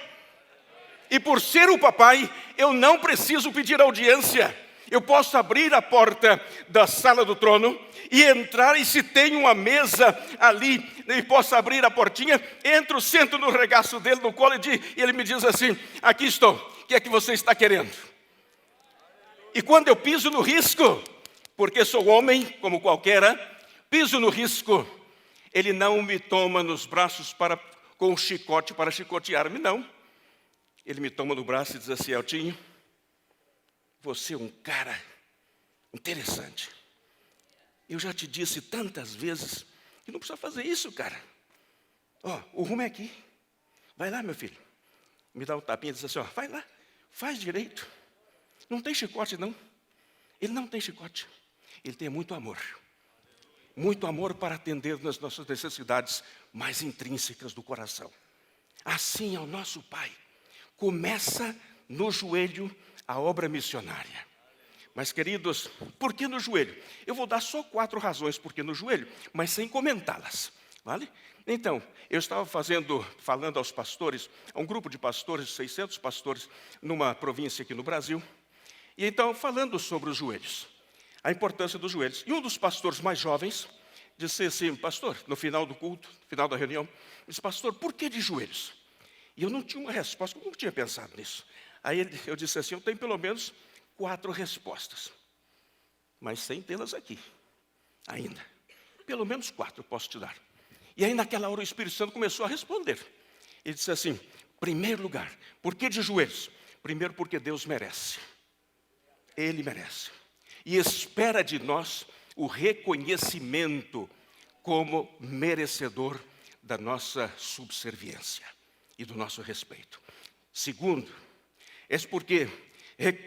E por ser o papai, eu não preciso pedir audiência. Eu posso abrir a porta da sala do trono e entrar, e se tem uma mesa ali, e posso abrir a portinha, entro, sento no regaço dele, no colo, e ele me diz assim: aqui estou, o que é que você está querendo? E quando eu piso no risco, porque sou homem, como qualquer, piso no risco, ele não me toma nos braços com um chicote para chicotear-me, não. Ele me toma no braço e diz assim: Eltinho, você é um cara interessante. Eu já te disse tantas vezes que não precisa fazer isso, cara. O rumo é aqui. Vai lá, meu filho. Me dá um tapinha e diz assim: vai lá, faz direito. Não tem chicote, não. Ele não tem chicote. Ele tem muito amor. Muito amor para atender nas nossas necessidades mais intrínsecas do coração. Assim é o nosso Pai. Começa no joelho a obra missionária. Mas, queridos, por que no joelho? Eu vou dar só 4 razões por que no joelho, mas sem comentá-las, vale? Então, eu estava falando aos pastores, a um grupo de pastores, 600 pastores, numa província aqui no Brasil, e então falando sobre os joelhos, a importância dos joelhos. E um dos pastores mais jovens disse assim: pastor, no final do culto, no final da reunião, disse: pastor, por que de joelhos? E eu não tinha uma resposta, eu não tinha pensado nisso. Aí eu disse assim: eu tenho pelo menos 4 respostas, mas sem tê-las aqui ainda. Pelo menos 4 eu posso te dar. E aí naquela hora o Espírito Santo começou a responder. Ele disse assim: primeiro lugar, por que de joelhos? Primeiro, porque Deus merece. Ele merece. E espera de nós o reconhecimento como merecedor da nossa subserviência e do nosso respeito. Segundo, é porque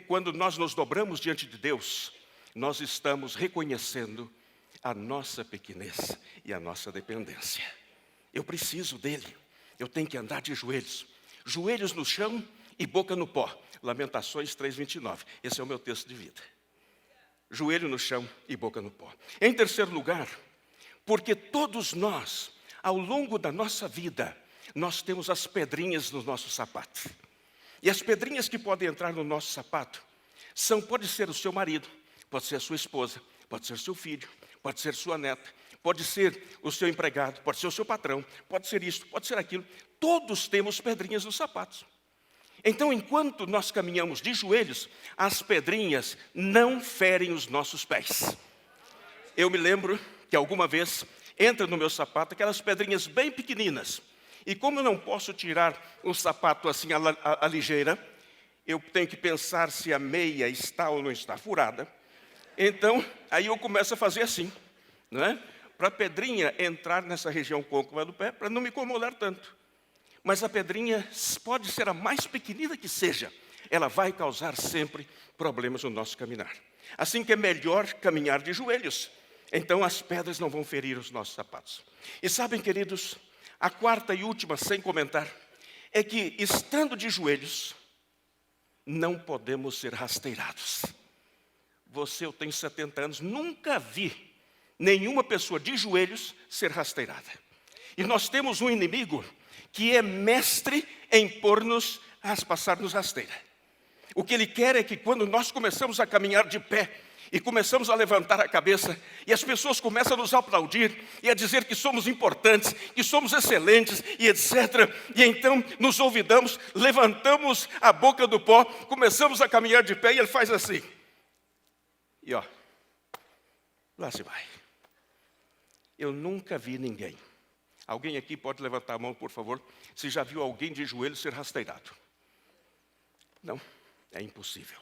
quando nós nos dobramos diante de Deus, nós estamos reconhecendo a nossa pequenez e a nossa dependência. Eu preciso dele, eu tenho que andar de joelhos. Joelhos no chão e boca no pó. Lamentações 3:29. Esse é o meu texto de vida. Joelho no chão e boca no pó. Em terceiro lugar, porque todos nós, ao longo da nossa vida, nós temos as pedrinhas no nosso sapato. E as pedrinhas que podem entrar no nosso sapato pode ser o seu marido, pode ser a sua esposa, pode ser seu filho, pode ser sua neta, pode ser o seu empregado, pode ser o seu patrão, pode ser isto, pode ser aquilo. Todos temos pedrinhas nos sapatos. Então, enquanto nós caminhamos de joelhos, as pedrinhas não ferem os nossos pés. Eu me lembro que alguma vez entra no meu sapato aquelas pedrinhas bem pequeninas. E como eu não posso tirar o sapato assim à ligeira, eu tenho que pensar se a meia está ou não está furada. Então, aí eu começo a fazer assim, não é? para a pedrinha entrar nessa região côncava do pé, para não me incomodar tanto. Mas a pedrinha pode ser a mais pequenina que seja, ela vai causar sempre problemas no nosso caminhar. Assim que é melhor caminhar de joelhos, então as pedras não vão ferir os nossos sapatos. E sabem, queridos, a quarta e última, sem comentar, é que estando de joelhos, não podemos ser rasteirados. Eu tenho 70 anos, nunca vi nenhuma pessoa de joelhos ser rasteirada. E nós temos um inimigo que é mestre em pôr-nos a passar-nos rasteira. O que ele quer é que quando nós começamos a caminhar de pé, e começamos a levantar a cabeça, e as pessoas começam a nos aplaudir, e a dizer que somos importantes, que somos excelentes, e etc. E então nos olvidamos, levantamos a boca do pó, começamos a caminhar de pé, e ele faz assim. E ó, lá se vai. Eu nunca vi ninguém. Alguém aqui pode levantar a mão, por favor, se já viu alguém de joelho ser rasteirado? Não, é impossível.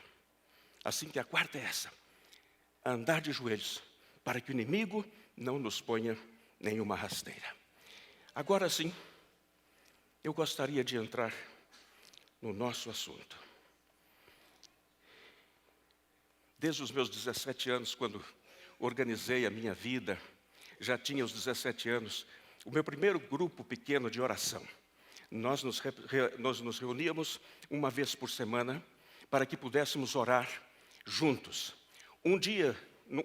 Assim que a quarta é essa. Andar de joelhos, para que o inimigo não nos ponha nenhuma rasteira. Agora sim, eu gostaria de entrar no nosso assunto. Desde os meus 17 anos, quando organizei a minha vida, já tinha os 17 anos, o meu primeiro grupo pequeno de oração. Nós nos reuníamos uma vez por semana para que pudéssemos orar juntos. Um dia,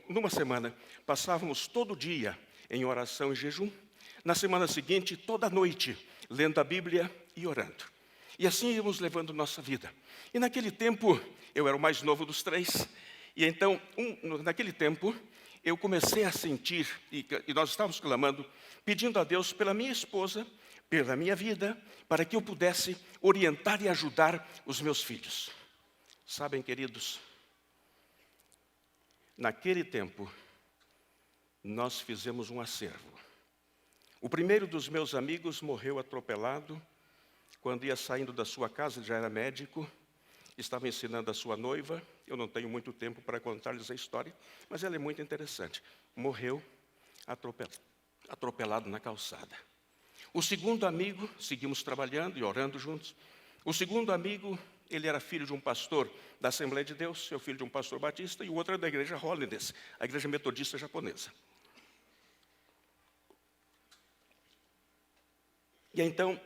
numa semana, passávamos todo dia em oração e jejum. Na semana seguinte, toda noite, lendo a Bíblia e orando. E assim íamos levando nossa vida. E naquele tempo, eu era o mais novo dos três. E então, naquele tempo, eu comecei a sentir, e nós estávamos clamando, pedindo a Deus pela minha esposa, pela minha vida, para que eu pudesse orientar e ajudar os meus filhos. Sabem, queridos, naquele tempo, nós fizemos um acervo. O primeiro dos meus amigos morreu atropelado, quando ia saindo da sua casa, ele já era médico, estava ensinando a sua noiva. Eu não tenho muito tempo para contar-lhes a história, mas ela é muito interessante. Morreu atropelado na calçada. O segundo amigo, seguimos trabalhando e orando juntos. O segundo amigo, ele era filho de um pastor da Assembleia de Deus, seu filho de um pastor batista, e o outro era da igreja Holiness, a igreja metodista japonesa. E então,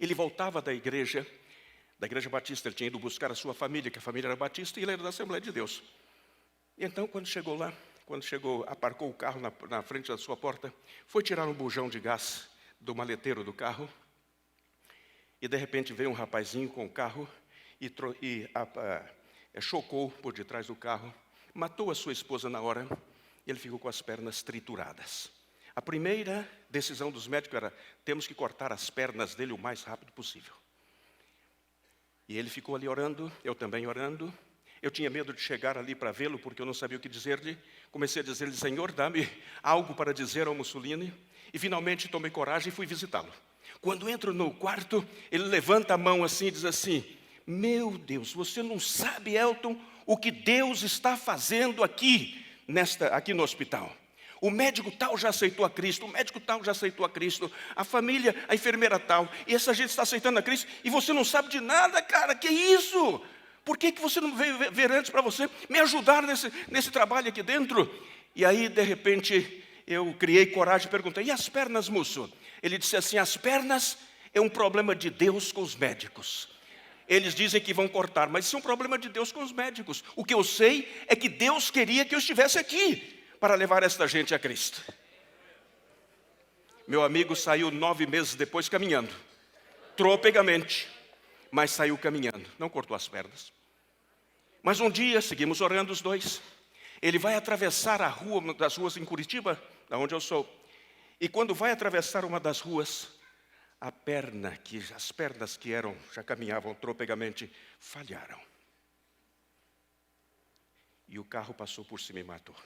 ele voltava da igreja batista, ele tinha ido buscar a sua família, que a família era batista, e ele era da Assembleia de Deus. E então, quando chegou, aparcou o carro na frente da sua porta, foi tirar um bujão de gás do maleteiro do carro, e de repente veio um rapazinho com o carro e chocou por detrás do carro, matou a sua esposa na hora, e ele ficou com as pernas trituradas. A primeira decisão dos médicos era, temos que cortar as pernas dele o mais rápido possível. E ele ficou ali orando, eu também orando. Eu tinha medo de chegar ali para vê-lo, porque eu não sabia o que dizer-lhe. Comecei a dizer-lhe, Senhor, dá-me algo para dizer ao Mussolini. E finalmente tomei coragem e fui visitá-lo. Quando entro no quarto, ele levanta a mão assim e diz assim, meu Deus, você não sabe, Elton, o que Deus está fazendo aqui no hospital. O médico tal já aceitou a Cristo, o médico tal já aceitou a Cristo, a família, a enfermeira tal, e essa gente está aceitando a Cristo, e você não sabe de nada, cara, que isso? Por que você não veio ver antes para você me ajudar nesse trabalho aqui dentro? E aí, de repente, eu criei coragem e perguntei, e as pernas, moço? Ele disse assim, as pernas é um problema de Deus com os médicos. Eles dizem que vão cortar, mas isso é um problema de Deus com os médicos. O que eu sei é que Deus queria que eu estivesse aqui para levar esta gente a Cristo. Meu amigo saiu 9 meses depois caminhando, tropegamente, mas saiu caminhando, não cortou as pernas. Mas um dia, seguimos orando os dois, ele vai atravessar a rua, uma das ruas em Curitiba, da onde eu sou, e quando vai atravessar uma das ruas, as pernas que já caminhavam tropegamente, falharam. E o carro passou por cima e matou.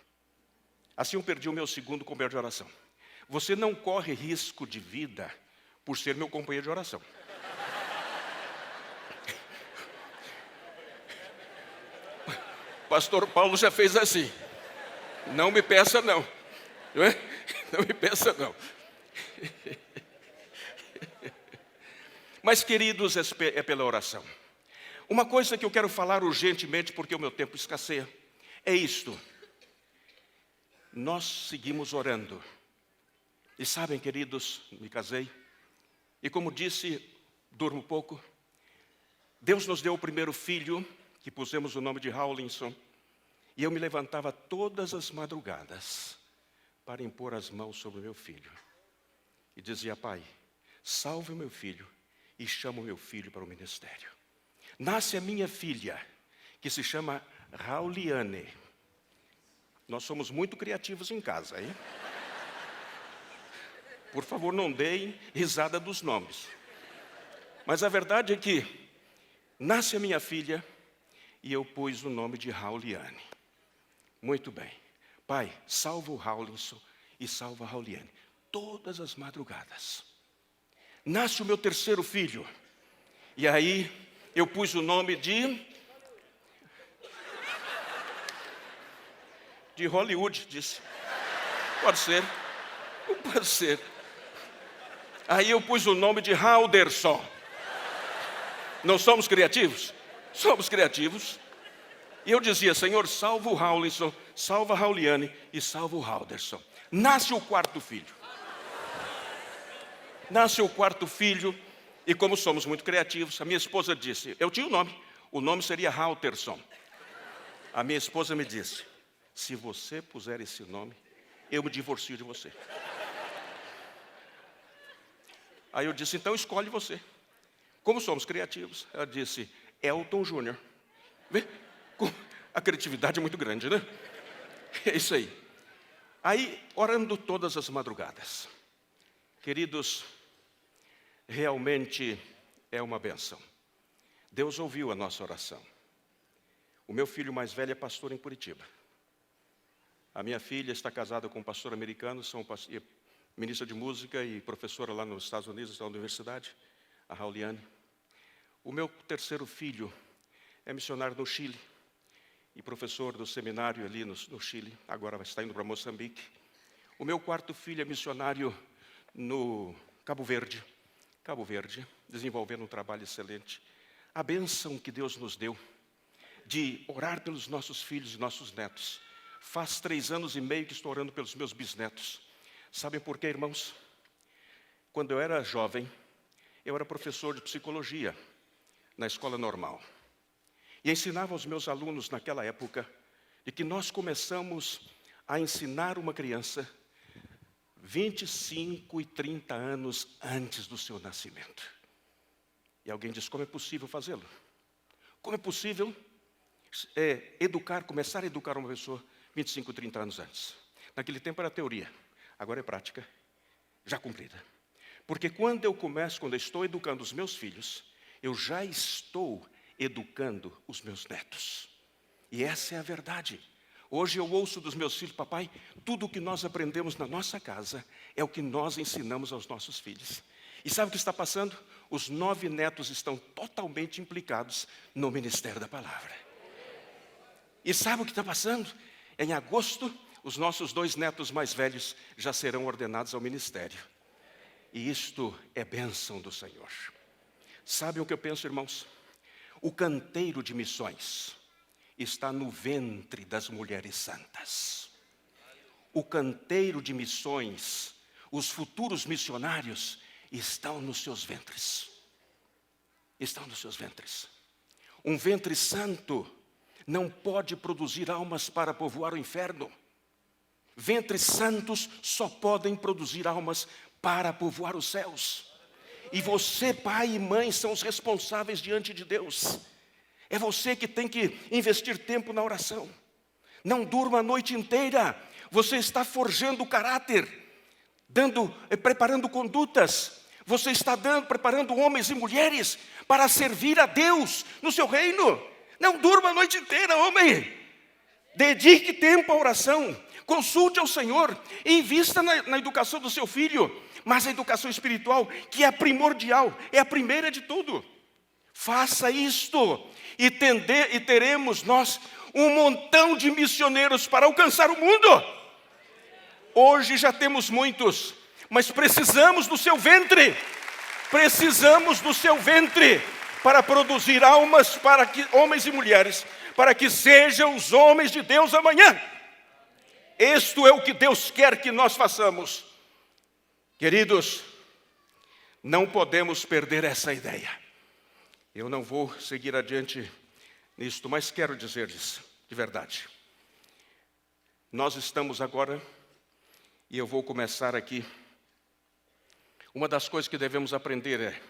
Assim eu perdi o meu segundo companheiro de oração. Você não corre risco de vida por ser meu companheiro de oração. Pastor Paulo já fez assim. Não me peça não. Não é? Não me pensa, não. Mas, queridos, é pela oração. Uma coisa que eu quero falar urgentemente, porque o meu tempo escasseia, é isto. Nós seguimos orando. E sabem, queridos, me casei. E como disse, durmo pouco. Deus nos deu o primeiro filho, que pusemos o nome de Rawlinson. E eu me levantava todas as madrugadas para impor as mãos sobre o meu filho. E dizia: Pai, salve o meu filho e chama o meu filho para o ministério. Nasce a minha filha, que se chama Rauliane. Nós somos muito criativos em casa, hein? Por favor, não deem risada dos nomes. Mas a verdade é que nasce a minha filha e eu pus o nome de Rauliane. Muito bem. Pai, salva o Rawlinson e salva a Rauliane. Todas as madrugadas. Nasce o meu terceiro filho. E aí eu pus o nome de Hollywood, disse. Pode ser. Não pode ser. Aí eu pus o nome de Halderson. Não somos criativos? Somos criativos. E eu dizia: Senhor, salva o Rawlinson, salva a Rauliane e salva o Halderson. Nasce o quarto filho. Nasce o quarto filho. E como somos muito criativos, a minha esposa disse, eu tinha o nome seria Halterson. A minha esposa me disse: se você puser esse nome, eu me divorcio de você. Aí eu disse: então escolhe você. Como somos criativos, ela disse: Elton Júnior. Vê? A criatividade é muito grande, né? É isso aí. Aí, orando todas as madrugadas. Queridos, realmente é uma benção. Deus ouviu a nossa oração. O meu filho mais velho é pastor em Curitiba. A minha filha está casada com um pastor americano, ministra de música e professora lá nos Estados Unidos, na universidade, a Rauliane. O meu terceiro filho é missionário no Chile e professor do seminário ali no Chile, agora está indo para Moçambique. O meu quarto filho é missionário no Cabo Verde, desenvolvendo um trabalho excelente. A bênção que Deus nos deu de orar pelos nossos filhos e nossos netos. Faz 3 anos e meio que estou orando pelos meus bisnetos. Sabem por quê, irmãos? Quando eu era jovem, eu era professor de psicologia na escola normal. E ensinava aos meus alunos naquela época de que nós começamos a ensinar uma criança 25 e 30 anos antes do seu nascimento. E alguém diz: como é possível fazê-lo? Como é possível começar a educar uma pessoa 25, 30 anos antes? Naquele tempo era teoria, agora é prática, já cumprida. Porque quando eu estou educando os meus filhos, eu já estou educando os meus netos. E essa é a verdade. Hoje eu ouço dos meus filhos: papai, tudo o que nós aprendemos na nossa casa é o que nós ensinamos aos nossos filhos. E sabe o que está passando? Os 9 netos estão totalmente implicados no ministério da palavra. E sabe o que está passando? Em agosto, os nossos 2 netos mais velhos já serão ordenados ao ministério. E isto é bênção do Senhor. Sabem o que eu penso, irmãos? O canteiro de missões está no ventre das mulheres santas. O canteiro de missões, os futuros missionários estão nos seus ventres. Estão nos seus ventres. Um ventre santo não pode produzir almas para povoar o inferno. Ventres santos só podem produzir almas para povoar os céus. E você, pai e mãe, são os responsáveis diante de Deus. É você que tem que investir tempo na oração. Não durma a noite inteira. Você está forjando o caráter, preparando condutas. Você está preparando homens e mulheres para servir a Deus no seu reino. Não durma a noite inteira, homem. Dedique tempo à oração. Consulte ao Senhor. Invista na educação do seu filho. Mas a educação espiritual, que é a primordial, é a primeira de tudo. Faça isto e teremos nós um montão de missioneiros para alcançar o mundo. Hoje já temos muitos, mas precisamos do seu ventre. Precisamos do seu ventre para produzir almas, para que homens e mulheres, para que sejam os homens de Deus amanhã. Isto é o que Deus quer que nós façamos. Queridos, não podemos perder essa ideia. Eu não vou seguir adiante nisto, mas quero dizer-lhes de verdade. Nós estamos agora, e eu vou começar aqui. Uma das coisas que devemos aprender é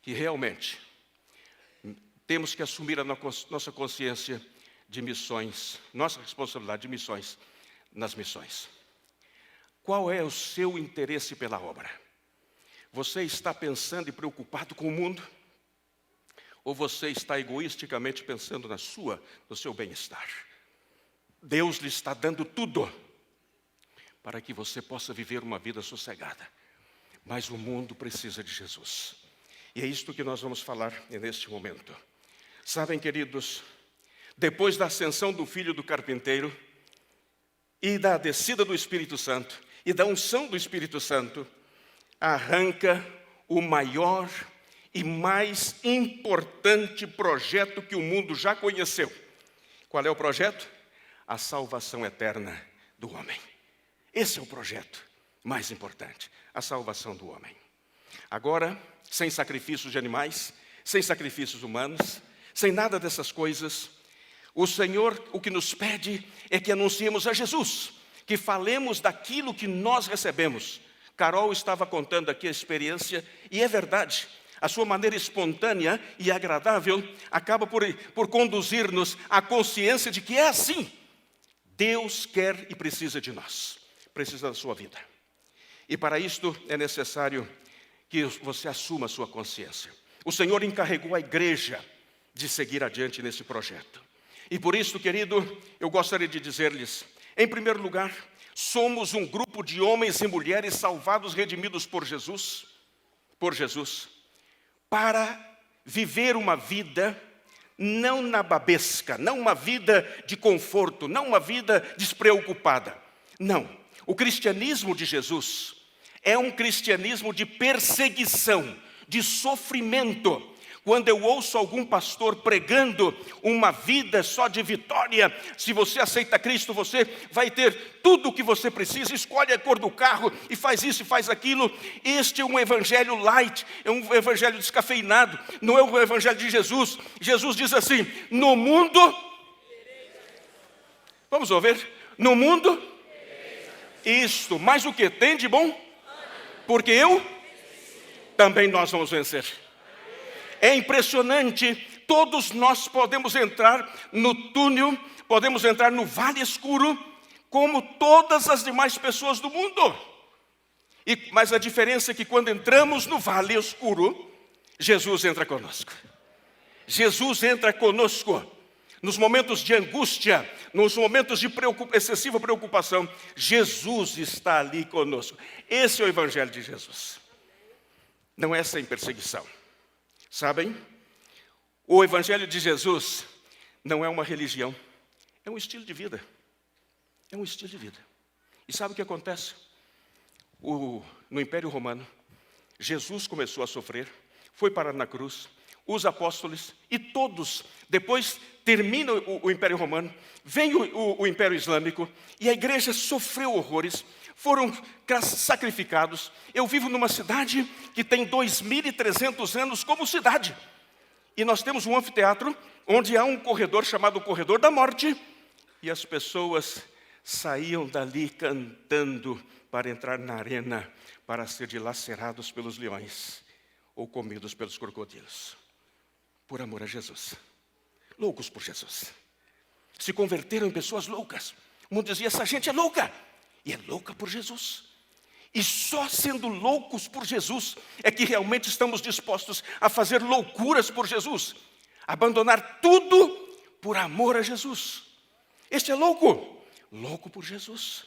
que realmente temos que assumir a nossa consciência de missões, nossa responsabilidade de missões nas missões. Qual é o seu interesse pela obra? Você está pensando e preocupado com o mundo? Ou você está egoisticamente pensando no seu bem-estar? Deus lhe está dando tudo para que você possa viver uma vida sossegada. Mas o mundo precisa de Jesus. E é isto que nós vamos falar neste momento. Sabem, queridos, depois da ascensão do Filho do Carpinteiro e da descida do Espírito Santo e da unção do Espírito Santo, arranca o maior e mais importante projeto que o mundo já conheceu. Qual é o projeto? A salvação eterna do homem. Esse é o projeto mais importante, a salvação do homem. Agora, sem sacrifícios de animais, sem sacrifícios humanos, sem nada dessas coisas, o Senhor o que nos pede é que anunciemos a Jesus, que falemos daquilo que nós recebemos. Carol estava contando aqui a experiência, e é verdade, a sua maneira espontânea e agradável acaba por conduzir-nos à consciência de que é assim. Deus quer e precisa de nós, precisa da sua vida. E para isto é necessário que você assuma a sua consciência. O Senhor encarregou a igreja de seguir adiante nesse projeto. E por isso, querido, eu gostaria de dizer-lhes, em primeiro lugar, somos um grupo de homens e mulheres salvados, redimidos por Jesus, para viver uma vida não nababesca, não uma vida de conforto, não uma vida despreocupada. Não, o cristianismo de Jesus é um cristianismo de perseguição, de sofrimento. Quando eu ouço algum pastor pregando uma vida só de vitória, se você aceita Cristo, você vai ter tudo o que você precisa, escolhe a cor do carro e faz isso e faz aquilo. Este é um evangelho light, é um evangelho descafeinado, não é o evangelho de Jesus. Jesus diz assim, no mundo, vamos ouvir, no mundo, isto, mas o que tem de bom? Porque também nós vamos vencer. É impressionante, todos nós podemos entrar no túnel, podemos entrar no vale escuro, como todas as demais pessoas do mundo. Mas a diferença é que quando entramos no vale escuro, Jesus entra conosco. Jesus entra conosco. Nos momentos de angústia, nos momentos de excessiva preocupação, Jesus está ali conosco. Esse é o evangelho de Jesus. Não é sem perseguição. Sabem? O evangelho de Jesus não é uma religião, é um estilo de vida. É um estilo de vida. E sabe o que acontece? No Império Romano, Jesus começou a sofrer, foi parar na cruz, os apóstolos e todos, depois termina o Império Romano, vem o Império Islâmico, e a igreja sofreu horrores, foram sacrificados. Eu vivo numa cidade que tem 2.300 anos como cidade. E nós temos um anfiteatro, onde há um corredor chamado Corredor da Morte, e as pessoas saíam dali cantando para entrar na arena, para ser dilacerados pelos leões, ou comidos pelos crocodilos. Por amor a Jesus. Loucos por Jesus. Se converteram em pessoas loucas. O mundo dizia, essa gente é louca. E é louca por Jesus. E só sendo loucos por Jesus é que realmente estamos dispostos a fazer loucuras por Jesus. Abandonar tudo por amor a Jesus. Este é louco. Louco por Jesus.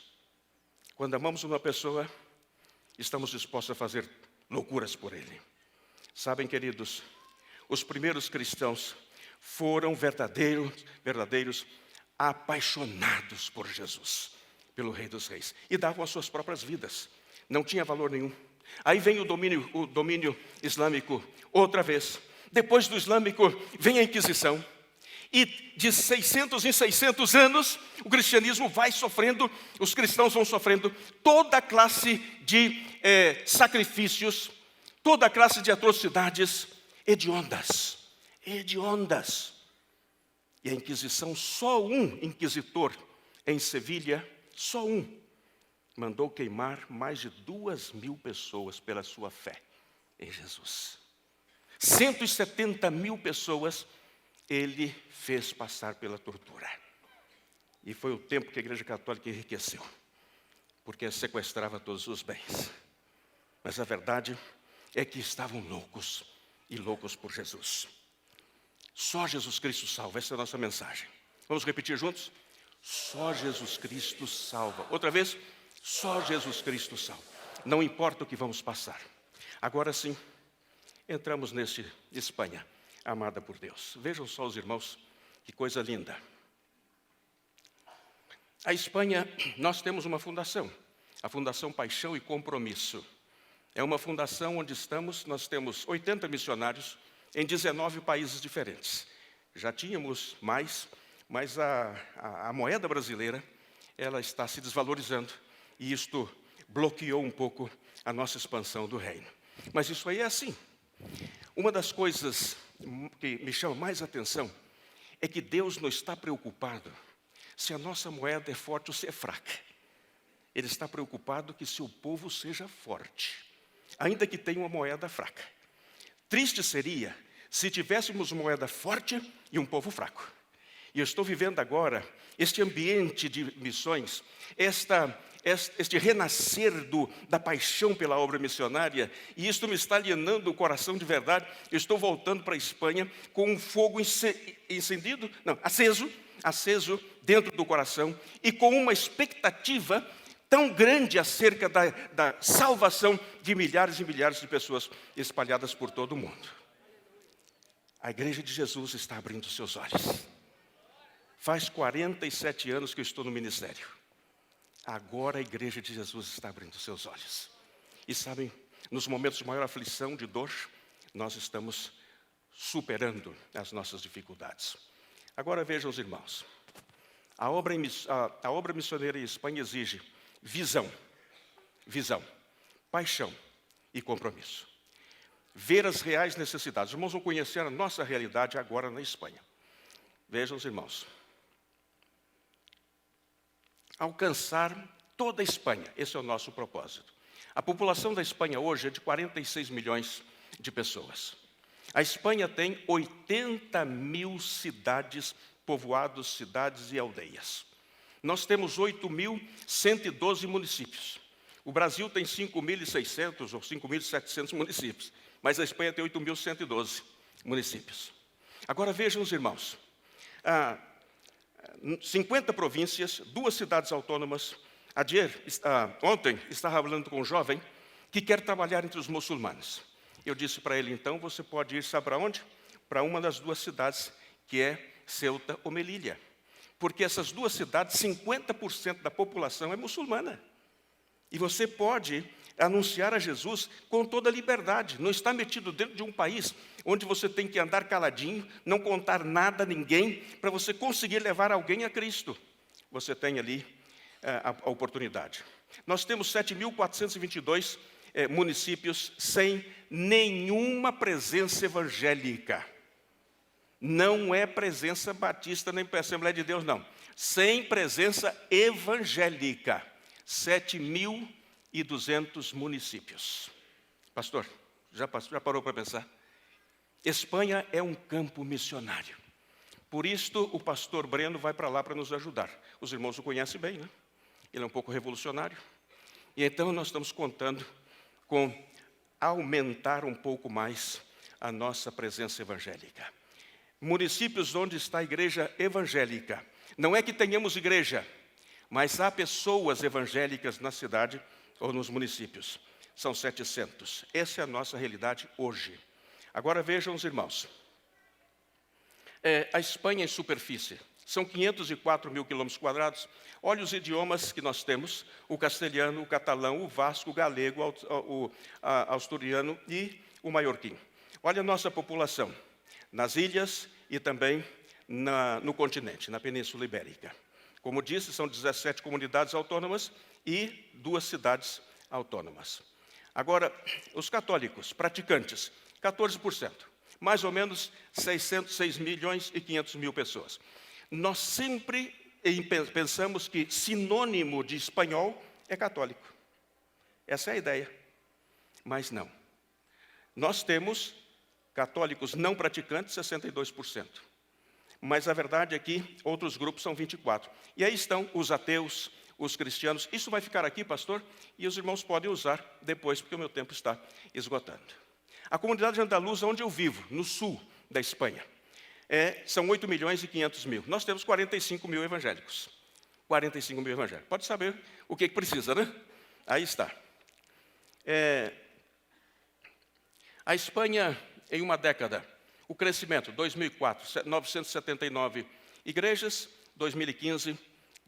Quando amamos uma pessoa, estamos dispostos a fazer loucuras por ele. Sabem, queridos, os primeiros cristãos foram verdadeiros apaixonados por Jesus. pelo Rei dos Reis. E davam as suas próprias vidas. Não tinha valor nenhum. Aí vem o domínio islâmico outra vez. Depois do islâmico vem a Inquisição. E de 600 em 600 anos, o cristianismo vai sofrendo, os cristãos vão sofrendo toda a classe de sacrifícios, toda a classe de atrocidades hediondas. E a Inquisição, só um inquisitor em Sevilha, só um, mandou queimar mais de 2.000 pessoas pela sua fé em Jesus. 170.000 pessoas ele fez passar pela tortura. E foi o tempo que a Igreja Católica enriqueceu, porque sequestrava todos os bens. Mas a verdade é que estavam loucos, e loucos por Jesus. Só Jesus Cristo salva, essa é a nossa mensagem. Vamos repetir juntos? Só Jesus Cristo salva. Outra vez, só Jesus Cristo salva. Não importa o que vamos passar. Agora sim, entramos nesse Espanha, amada por Deus. Vejam só os irmãos, que coisa linda. A Espanha, nós temos uma fundação, a Fundação Paixão e Compromisso. É uma fundação onde nós temos 80 missionários em 19 países diferentes. Já tínhamos mais, mas a moeda brasileira, ela está se desvalorizando, e isto bloqueou um pouco a nossa expansão do reino. Mas isso aí é assim. Uma das coisas que me chama mais atenção é que Deus não está preocupado se a nossa moeda é forte ou se é fraca. Ele está preocupado que seu povo seja forte, ainda que tenha uma moeda fraca. Triste seria se tivéssemos uma moeda forte e um povo fraco. E eu estou vivendo agora este ambiente de missões, este renascer da paixão pela obra missionária, e isto me está alienando o coração de verdade. Eu estou voltando para a Espanha com um fogo aceso dentro do coração, e com uma expectativa tão grande acerca da salvação de milhares e milhares de pessoas espalhadas por todo o mundo. A Igreja de Jesus está abrindo seus olhos. Faz 47 anos que eu estou no ministério. Agora a Igreja de Jesus está abrindo seus olhos. E sabem, nos momentos de maior aflição, de dor, nós estamos superando as nossas dificuldades. Agora vejam os irmãos. A obra missioneira em Espanha exige visão, paixão e compromisso. Ver as reais necessidades. Os irmãos vão conhecer a nossa realidade agora na Espanha. Vejam os irmãos. Alcançar toda a Espanha, esse é o nosso propósito. A população da Espanha hoje é de 46 milhões de pessoas. A Espanha tem 80.000 cidades, povoados, cidades e aldeias. Nós temos 8.112 municípios. O Brasil tem 5.600 ou 5.700 municípios, mas a Espanha tem 8.112 municípios. Agora vejam os irmãos. 50 províncias, 2 cidades autônomas. Ontem estava falando com um jovem que quer trabalhar entre os muçulmanos. Eu disse para ele, então, você pode ir, sabe para onde? Para uma das 2 cidades, que é Ceuta ou Melilla. Porque essas 2 cidades, 50% da população é muçulmana. E você pode anunciar a Jesus com toda a liberdade. Não está metido dentro de um país onde você tem que andar caladinho, não contar nada a ninguém, para você conseguir levar alguém a Cristo. Você tem ali a oportunidade. Nós temos 7.422 municípios sem nenhuma presença evangélica. Não é presença batista nem Assembleia de Deus, não. Sem presença evangélica. 7.200 municípios. Pastor, já parou para pensar? Espanha é um campo missionário. Por isto, o pastor Breno vai para lá para nos ajudar. Os irmãos o conhecem bem, né? Ele é um pouco revolucionário. E então nós estamos contando com aumentar um pouco mais a nossa presença evangélica. Municípios onde está a igreja evangélica. Não é que tenhamos igreja, mas há pessoas evangélicas na cidade ou nos municípios. São 700. Essa é a nossa realidade hoje. Agora vejam os irmãos. A Espanha em superfície, São 504 mil quilômetros quadrados. Olha os idiomas que nós temos: o castelhano, o catalão, o vasco, o galego, o asturiano e o maiorquim. Olha a nossa população, nas ilhas e também no continente, na Península Ibérica. Como disse, são 17 comunidades autônomas e 2 cidades autônomas. Agora, os católicos praticantes, 14%. Mais ou menos 6 milhões e 500 mil pessoas. Nós sempre pensamos que sinônimo de espanhol é católico. Essa é a ideia. Mas não. Nós temos católicos não praticantes, 62%. Mas a verdade é que outros grupos são 24%. E aí estão os ateus, os cristianos. Isso vai ficar aqui, pastor, e os irmãos podem usar depois, porque o meu tempo está esgotando. A comunidade andaluza, onde eu vivo, no sul da Espanha, são 8 milhões e 500 mil. Nós temos 45 mil evangélicos. 45 mil evangélicos. Pode saber o que precisa, né? Aí está. A Espanha, em uma década, o crescimento, 2004, 979 igrejas, 2015,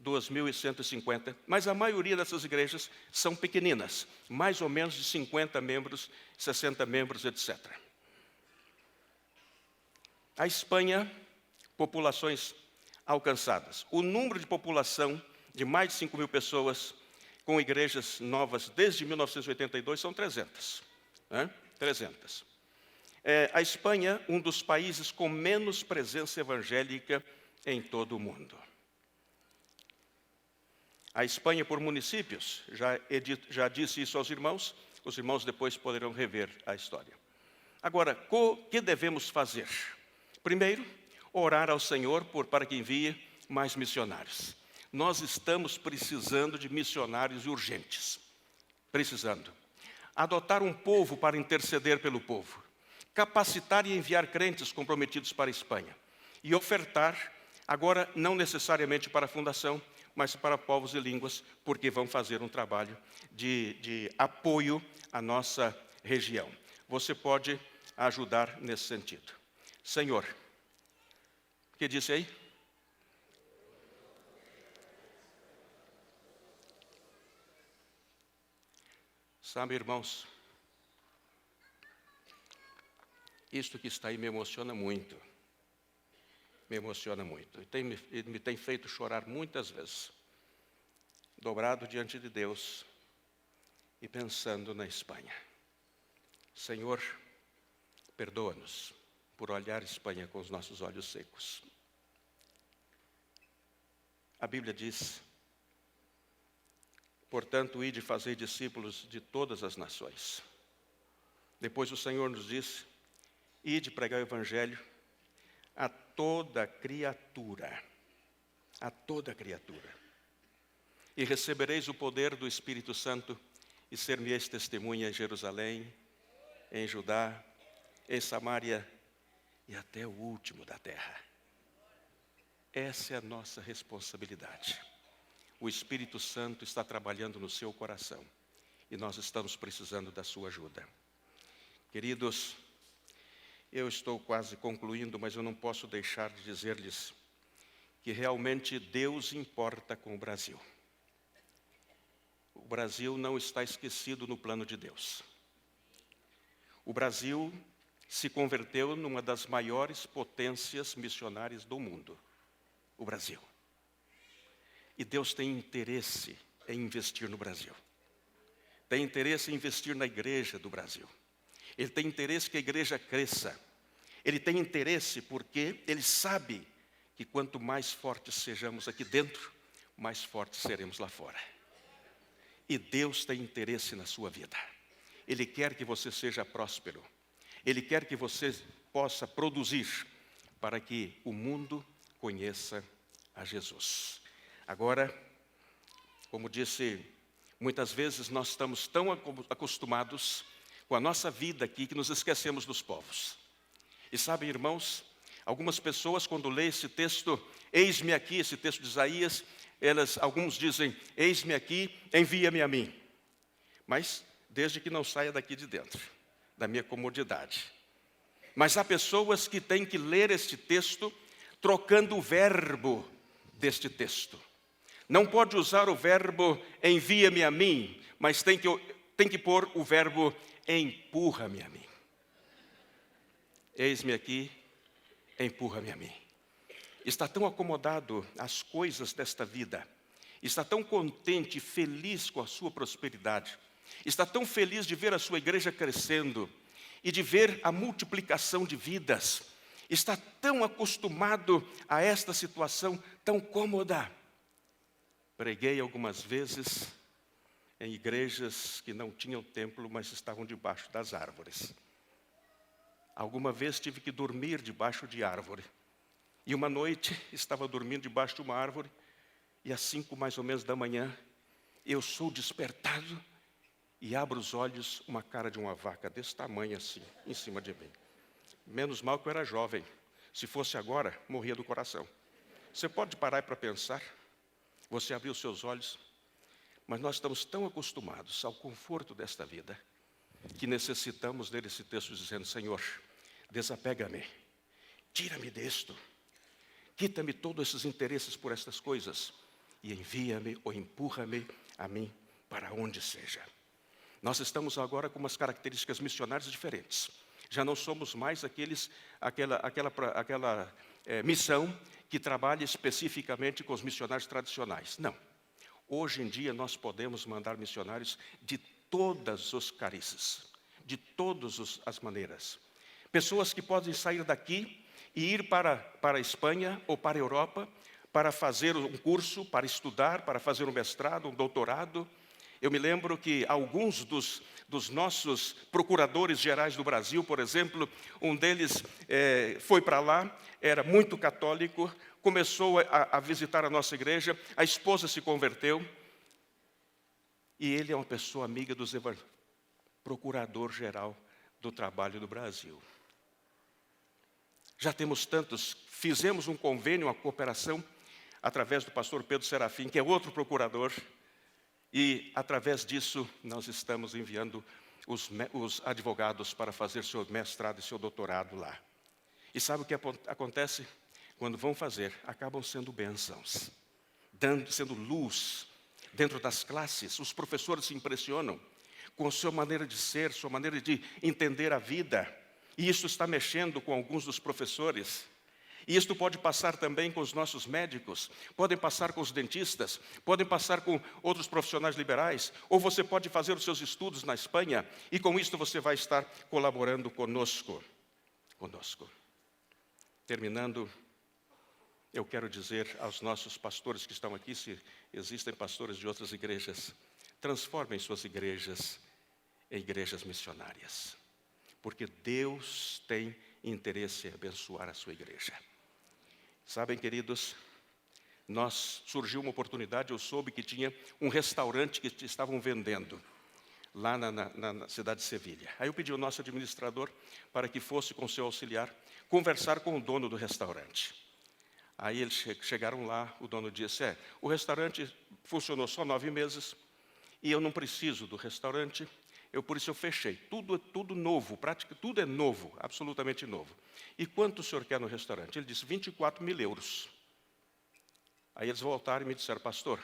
2.150, mas a maioria dessas igrejas são pequeninas, mais ou menos de 50 membros, 60 membros, etc. A Espanha, populações alcançadas. O número de população de mais de 5 mil pessoas com igrejas novas desde 1982 são 300. 300. A Espanha, um dos países com menos presença evangélica em todo o mundo. A Espanha, por municípios, já disse isso aos irmãos, os irmãos depois poderão rever a história. Agora, o que devemos fazer? Primeiro, orar ao Senhor para que envie mais missionários. Nós estamos precisando de missionários urgentes. Precisando. Adotar um povo para interceder pelo povo. Capacitar e enviar crentes comprometidos para a Espanha. E ofertar, agora não necessariamente para a fundação, mas para povos e línguas, porque vão fazer um trabalho de apoio à nossa região. Você pode ajudar nesse sentido. Senhor, o que disse aí? Sabe, irmãos, isto que está aí me emociona muito. Me emociona muito. E me tem feito chorar muitas vezes. Dobrado diante de Deus e pensando na Espanha. Senhor, perdoa-nos por olhar a Espanha com os nossos olhos secos. A Bíblia diz: portanto, ide fazer discípulos de todas as nações. Depois o Senhor nos disse: ide pregar o Evangelho a toda criatura. A toda criatura. E recebereis o poder do Espírito Santo e ser-me-eis testemunha em Jerusalém, em Judá, em Samaria e até o último da terra. Essa é a nossa responsabilidade. O Espírito Santo está trabalhando no seu coração e nós estamos precisando da sua ajuda. Queridos, eu estou quase concluindo, mas eu não posso deixar de dizer-lhes que realmente Deus importa com o Brasil. O Brasil não está esquecido no plano de Deus. O Brasil se converteu numa das maiores potências missionárias do mundo. O Brasil. E Deus tem interesse em investir no Brasil. Tem interesse em investir na igreja do Brasil. Ele tem interesse que a igreja cresça. Ele tem interesse porque ele sabe que quanto mais fortes sejamos aqui dentro, mais fortes seremos lá fora. E Deus tem interesse na sua vida. Ele quer que você seja próspero. Ele quer que você possa produzir para que o mundo conheça a Jesus. Agora, como disse, muitas vezes nós estamos tão acostumados com a nossa vida aqui que nos esquecemos dos povos. E sabem, irmãos, algumas pessoas quando lêem esse texto, eis-me aqui, esse texto de Isaías, alguns dizem, eis-me aqui, envia-me a mim. Mas desde que não saia daqui de dentro, da minha comodidade. Mas há pessoas que têm que ler este texto trocando o verbo deste texto. Não pode usar o verbo envia-me a mim, mas tem que pôr o verbo empurra-me a mim. Eis-me aqui, empurra-me a mim. Está tão acomodado às coisas desta vida, está tão contente e feliz com a sua prosperidade, está tão feliz de ver a sua igreja crescendo e de ver a multiplicação de vidas, está tão acostumado a esta situação tão cômoda. Preguei algumas vezes em igrejas que não tinham templo, mas estavam debaixo das árvores. Alguma vez tive que dormir debaixo de árvore. E uma noite estava dormindo debaixo de uma árvore, e às 5 mais ou menos da manhã, eu sou despertado e abro os olhos, uma cara de uma vaca desse tamanho assim, em cima de mim. Menos mal que eu era jovem. Se fosse agora, morria do coração. Você pode parar para pensar? Você abriu seus olhos, mas nós estamos tão acostumados ao conforto desta vida, que necessitamos ler esse texto dizendo, Senhor, desapega-me, tira-me disto, quita-me todos esses interesses por estas coisas e envia-me ou empurra-me a mim para onde seja. Nós estamos agora com umas características missionárias diferentes. Já não somos mais aquela missão que trabalha especificamente com os missionários tradicionais. Não. Hoje em dia nós podemos mandar missionários de todas os carices, de todas as maneiras. Pessoas que podem sair daqui e ir para a Espanha ou para a Europa para fazer um curso, para estudar, para fazer um mestrado, um doutorado. Eu me lembro que alguns dos nossos procuradores gerais do Brasil, por exemplo, um deles foi para lá, era muito católico, começou a visitar a nossa igreja, a esposa se converteu, e ele é uma pessoa amiga dos evangélicos, procurador-geral do trabalho do Brasil. Já temos tantos, fizemos um convênio, uma cooperação, através do pastor Pedro Serafim, que é outro procurador, e através disso nós estamos enviando os advogados para fazer seu mestrado e seu doutorado lá. E sabe o que acontece? Quando vão fazer, acabam sendo bênçãos, sendo luz dentro das classes. Os professores se impressionam com a sua maneira de ser, sua maneira de entender a vida. E isso está mexendo com alguns dos professores. E isto pode passar também com os nossos médicos, podem passar com os dentistas, podem passar com outros profissionais liberais, ou você pode fazer os seus estudos na Espanha, e com isso você vai estar colaborando conosco. Terminando, eu quero dizer aos nossos pastores que estão aqui, se existem pastores de outras igrejas, transformem suas igrejas em igrejas missionárias, porque Deus tem interesse em abençoar a sua igreja. Sabem, queridos, surgiu uma oportunidade, eu soube que tinha um restaurante que estavam vendendo lá na cidade de Sevilha. Aí eu pedi ao nosso administrador para que fosse com seu auxiliar conversar com o dono do restaurante. Aí eles chegaram lá, o dono disse, o restaurante funcionou só 9 meses e eu não preciso do restaurante, por isso eu fechei. Tudo novo, tudo é novo, absolutamente novo. E quanto o senhor quer no restaurante? Ele disse, 24.000 euros. Aí eles voltaram e me disseram, pastor,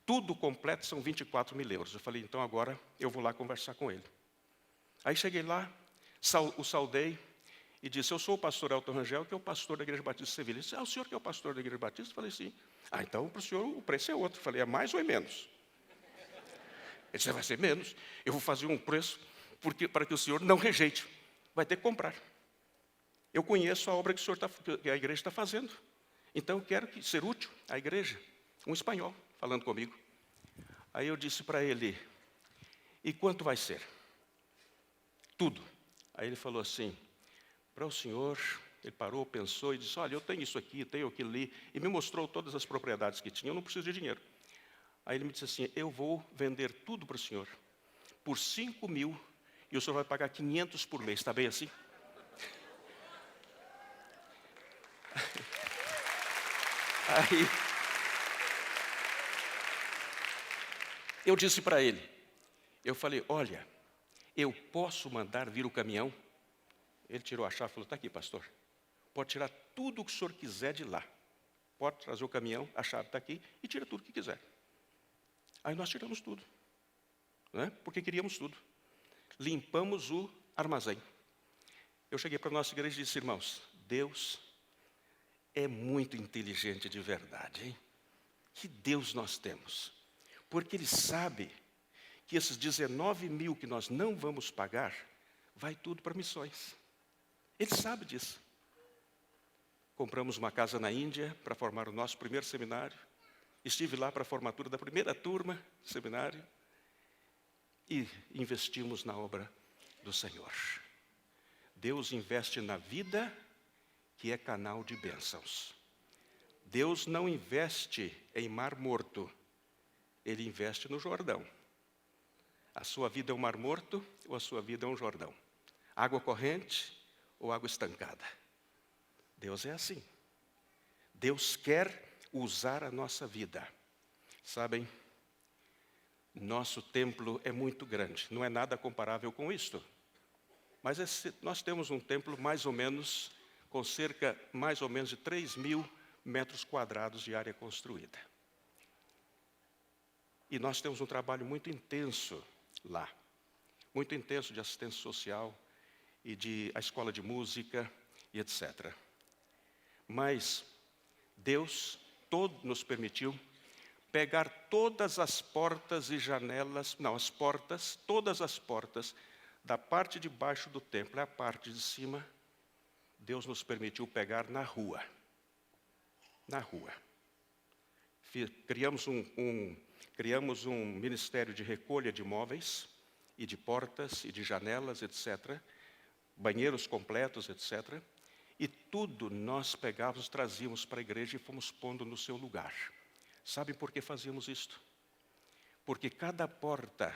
tudo completo são 24.000 euros. Eu falei, então agora eu vou lá conversar com ele. Aí cheguei lá, o saudei e disse, eu sou o pastor Elton Rangel, que é o pastor da Igreja Batista de Sevilha. Ele disse, o senhor que é o pastor da Igreja Batista? Eu falei, sim. Então para o senhor o preço é outro. Eu falei, é mais ou é menos? Ele disse, vai ser menos. Eu vou fazer um preço para que o senhor não rejeite. Vai ter que comprar. Eu conheço a obra que a igreja está fazendo. Então eu quero ser útil à igreja. Um espanhol falando comigo. Aí eu disse para ele, e quanto vai ser? Tudo. Aí ele falou assim, para o senhor, ele parou, pensou e disse, olha, eu tenho isso aqui, tenho aquilo ali, e me mostrou todas as propriedades que tinha, eu não preciso de dinheiro. Aí ele me disse assim, eu vou vender tudo para o senhor por 5.000 e o senhor vai pagar 500 por mês, está bem assim? Aí eu disse para ele, eu falei, olha, eu posso mandar vir o caminhão? Ele tirou a chave e falou, está aqui, pastor, pode tirar tudo o que o senhor quiser de lá. pode trazer o caminhão, a chave está aqui, e tira tudo que quiser. Aí nós tiramos tudo, né? Porque queríamos tudo. Limpamos o armazém. Eu cheguei para a nossa igreja e disse, irmãos, Deus é muito inteligente de verdade, hein? Que Deus nós temos. Porque Ele sabe que esses 19 mil que nós não vamos pagar, vai tudo para missões. Ele sabe disso. Compramos uma casa na Índia para formar o nosso primeiro seminário. Estive lá para a formatura da primeira turma do seminário. E investimos na obra do Senhor. Deus investe na vida, que é canal de bênçãos. Deus não investe em mar morto. Ele investe no Jordão. A sua vida é um mar morto ou a sua vida é um Jordão? Água corrente ou água estancada? Deus é assim. Deus quer usar a nossa vida. Sabem, nosso templo é muito grande. Não é nada comparável com isto. Mas nós temos um templo mais ou menos, com cerca mais ou menos de 3.000 metros quadrados de área construída. E nós temos um trabalho muito intenso lá. Muito intenso de assistência social e de a escola de música e etc. Mas Deus nos permitiu pegar todas as portas e janelas, não, as portas, todas as portas da parte de baixo do templo, a parte de cima, Deus nos permitiu pegar na rua. Na rua. Criamos um ministério de recolha de móveis, e de portas, e de janelas, etc., banheiros completos, etc., e tudo nós pegávamos, trazíamos para a igreja e fomos pondo no seu lugar. Sabem por que fazíamos isto? Porque cada porta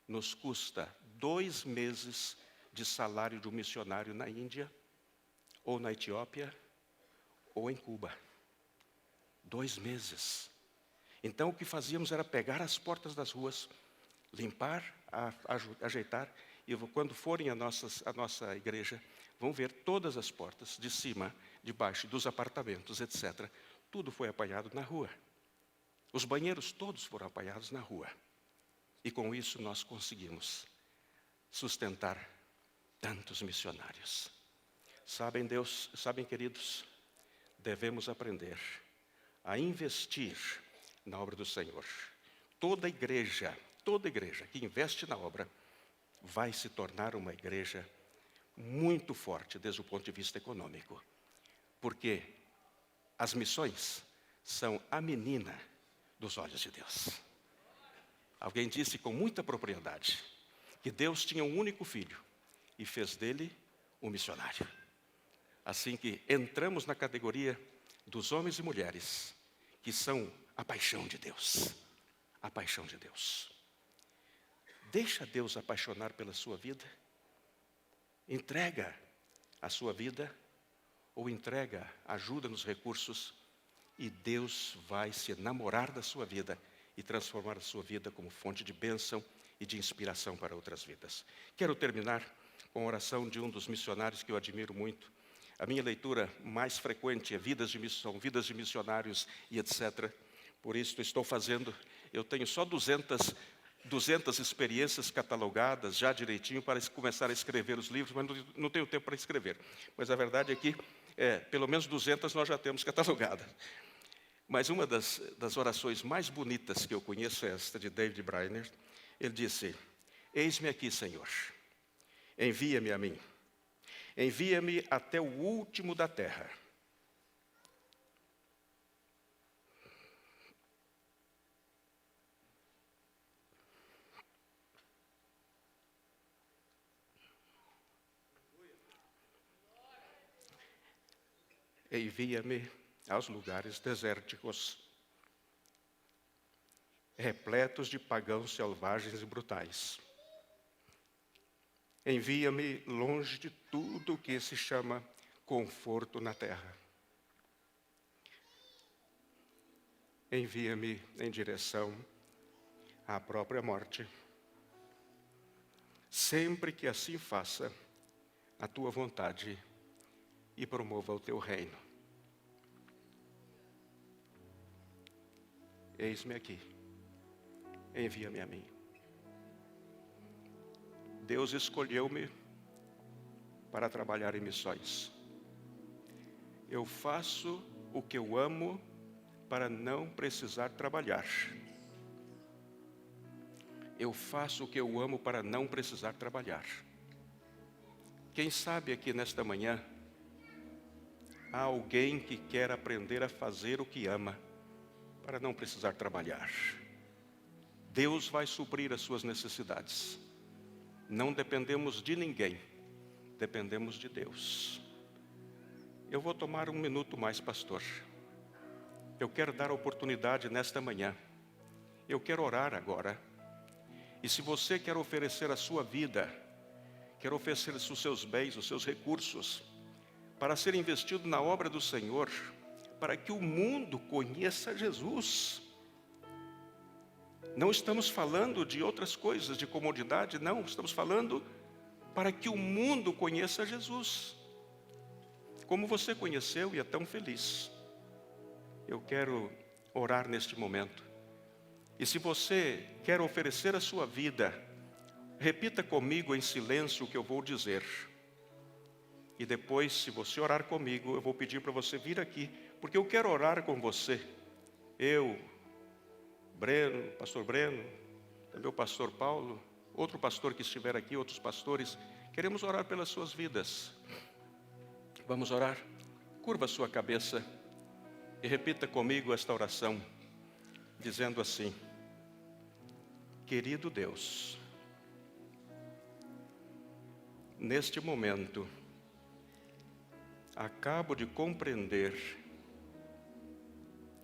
nos custa 2 meses de salário de um missionário na Índia, ou na Etiópia, ou em Cuba. 2 meses. Então o que fazíamos era pegar as portas das ruas, limpar, ajeitar, e quando forem a nossa igreja, vão ver todas as portas, de cima, de baixo, dos apartamentos, etc. Tudo foi apanhado na rua. Os banheiros todos foram apanhados na rua. E com isso nós conseguimos sustentar tantos missionários. Sabem, queridos, devemos aprender a investir na obra do Senhor. Toda igreja que investe na obra vai se tornar uma igreja muito forte desde o ponto de vista econômico. Porque as missões são a menina dos olhos de Deus. Alguém disse com muita propriedade que Deus tinha um único filho e fez dele um missionário. Assim que entramos na categoria dos homens e mulheres que são a paixão de Deus. A paixão de Deus. Deixa Deus apaixonar pela sua vida. Entrega a sua vida ou entrega ajuda nos recursos e Deus vai se enamorar da sua vida e transformar a sua vida como fonte de bênção e de inspiração para outras vidas. Quero terminar com a oração de um dos missionários que eu admiro muito. A minha leitura mais frequente é vidas de missão, vidas de missionários e etc. Por isso eu tenho só 200 experiências catalogadas já direitinho para começar a escrever os livros, mas não tenho tempo para escrever. Mas a verdade é que pelo menos 200 nós já temos catalogadas. Mas uma das orações mais bonitas que eu conheço é esta, de David Brainerd. Ele disse: eis-me aqui, Senhor, envia-me a mim, envia-me até o último da terra. Envia-me aos lugares desérticos, repletos de pagãos selvagens e brutais. Envia-me longe de tudo que se chama conforto na terra. Envia-me em direção à própria morte. Sempre que assim faça a tua vontade e promova o teu reino. Eis-me aqui, envia-me a mim. Deus escolheu-me para trabalhar em missões. Eu faço o que eu amo para não precisar trabalhar. Eu faço o que eu amo para não precisar trabalhar. Quem sabe aqui nesta manhã, há alguém que quer aprender a fazer o que ama para não precisar trabalhar. Deus vai suprir as suas necessidades. Não dependemos de ninguém, dependemos de Deus. Eu vou tomar um minuto mais, pastor. Eu quero dar a oportunidade nesta manhã. Eu quero orar agora. E se você quer oferecer a sua vida, quer oferecer os seus bens, os seus recursos, para ser investido na obra do Senhor, para que o mundo conheça Jesus. Não estamos falando de outras coisas, de comodidade, não. Estamos falando para que o mundo conheça Jesus. Como você conheceu e é tão feliz. Eu quero orar neste momento. E se você quer oferecer a sua vida, repita comigo em silêncio o que eu vou dizer. E depois, se você orar comigo, eu vou pedir para você vir aqui, porque eu quero orar com você. Eu, Breno, pastor Breno, também o pastor Paulo, outro pastor que estiver aqui, outros pastores, queremos orar pelas suas vidas. Vamos orar? Curva a sua cabeça e repita comigo esta oração, dizendo assim: querido Deus, neste momento, acabo de compreender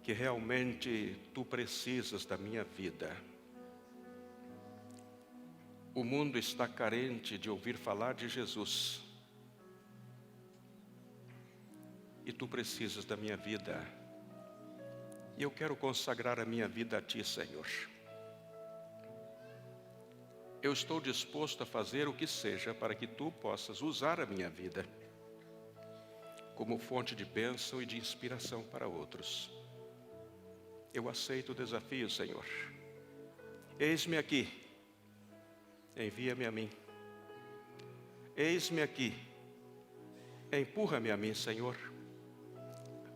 que realmente Tu precisas da minha vida. O mundo está carente de ouvir falar de Jesus. E Tu precisas da minha vida. E eu quero consagrar a minha vida a Ti, Senhor. Eu estou disposto a fazer o que seja para que Tu possas usar a minha vida como fonte de bênção e de inspiração para outros. Eu aceito o desafio, Senhor. Eis-me aqui, envia-me a mim. Eis-me aqui, empurra-me a mim, Senhor.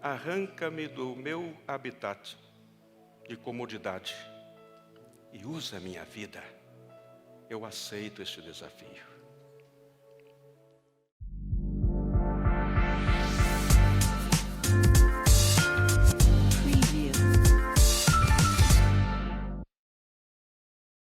Arranca-me do meu habitat de comodidade e usa a minha vida. Eu aceito este desafio.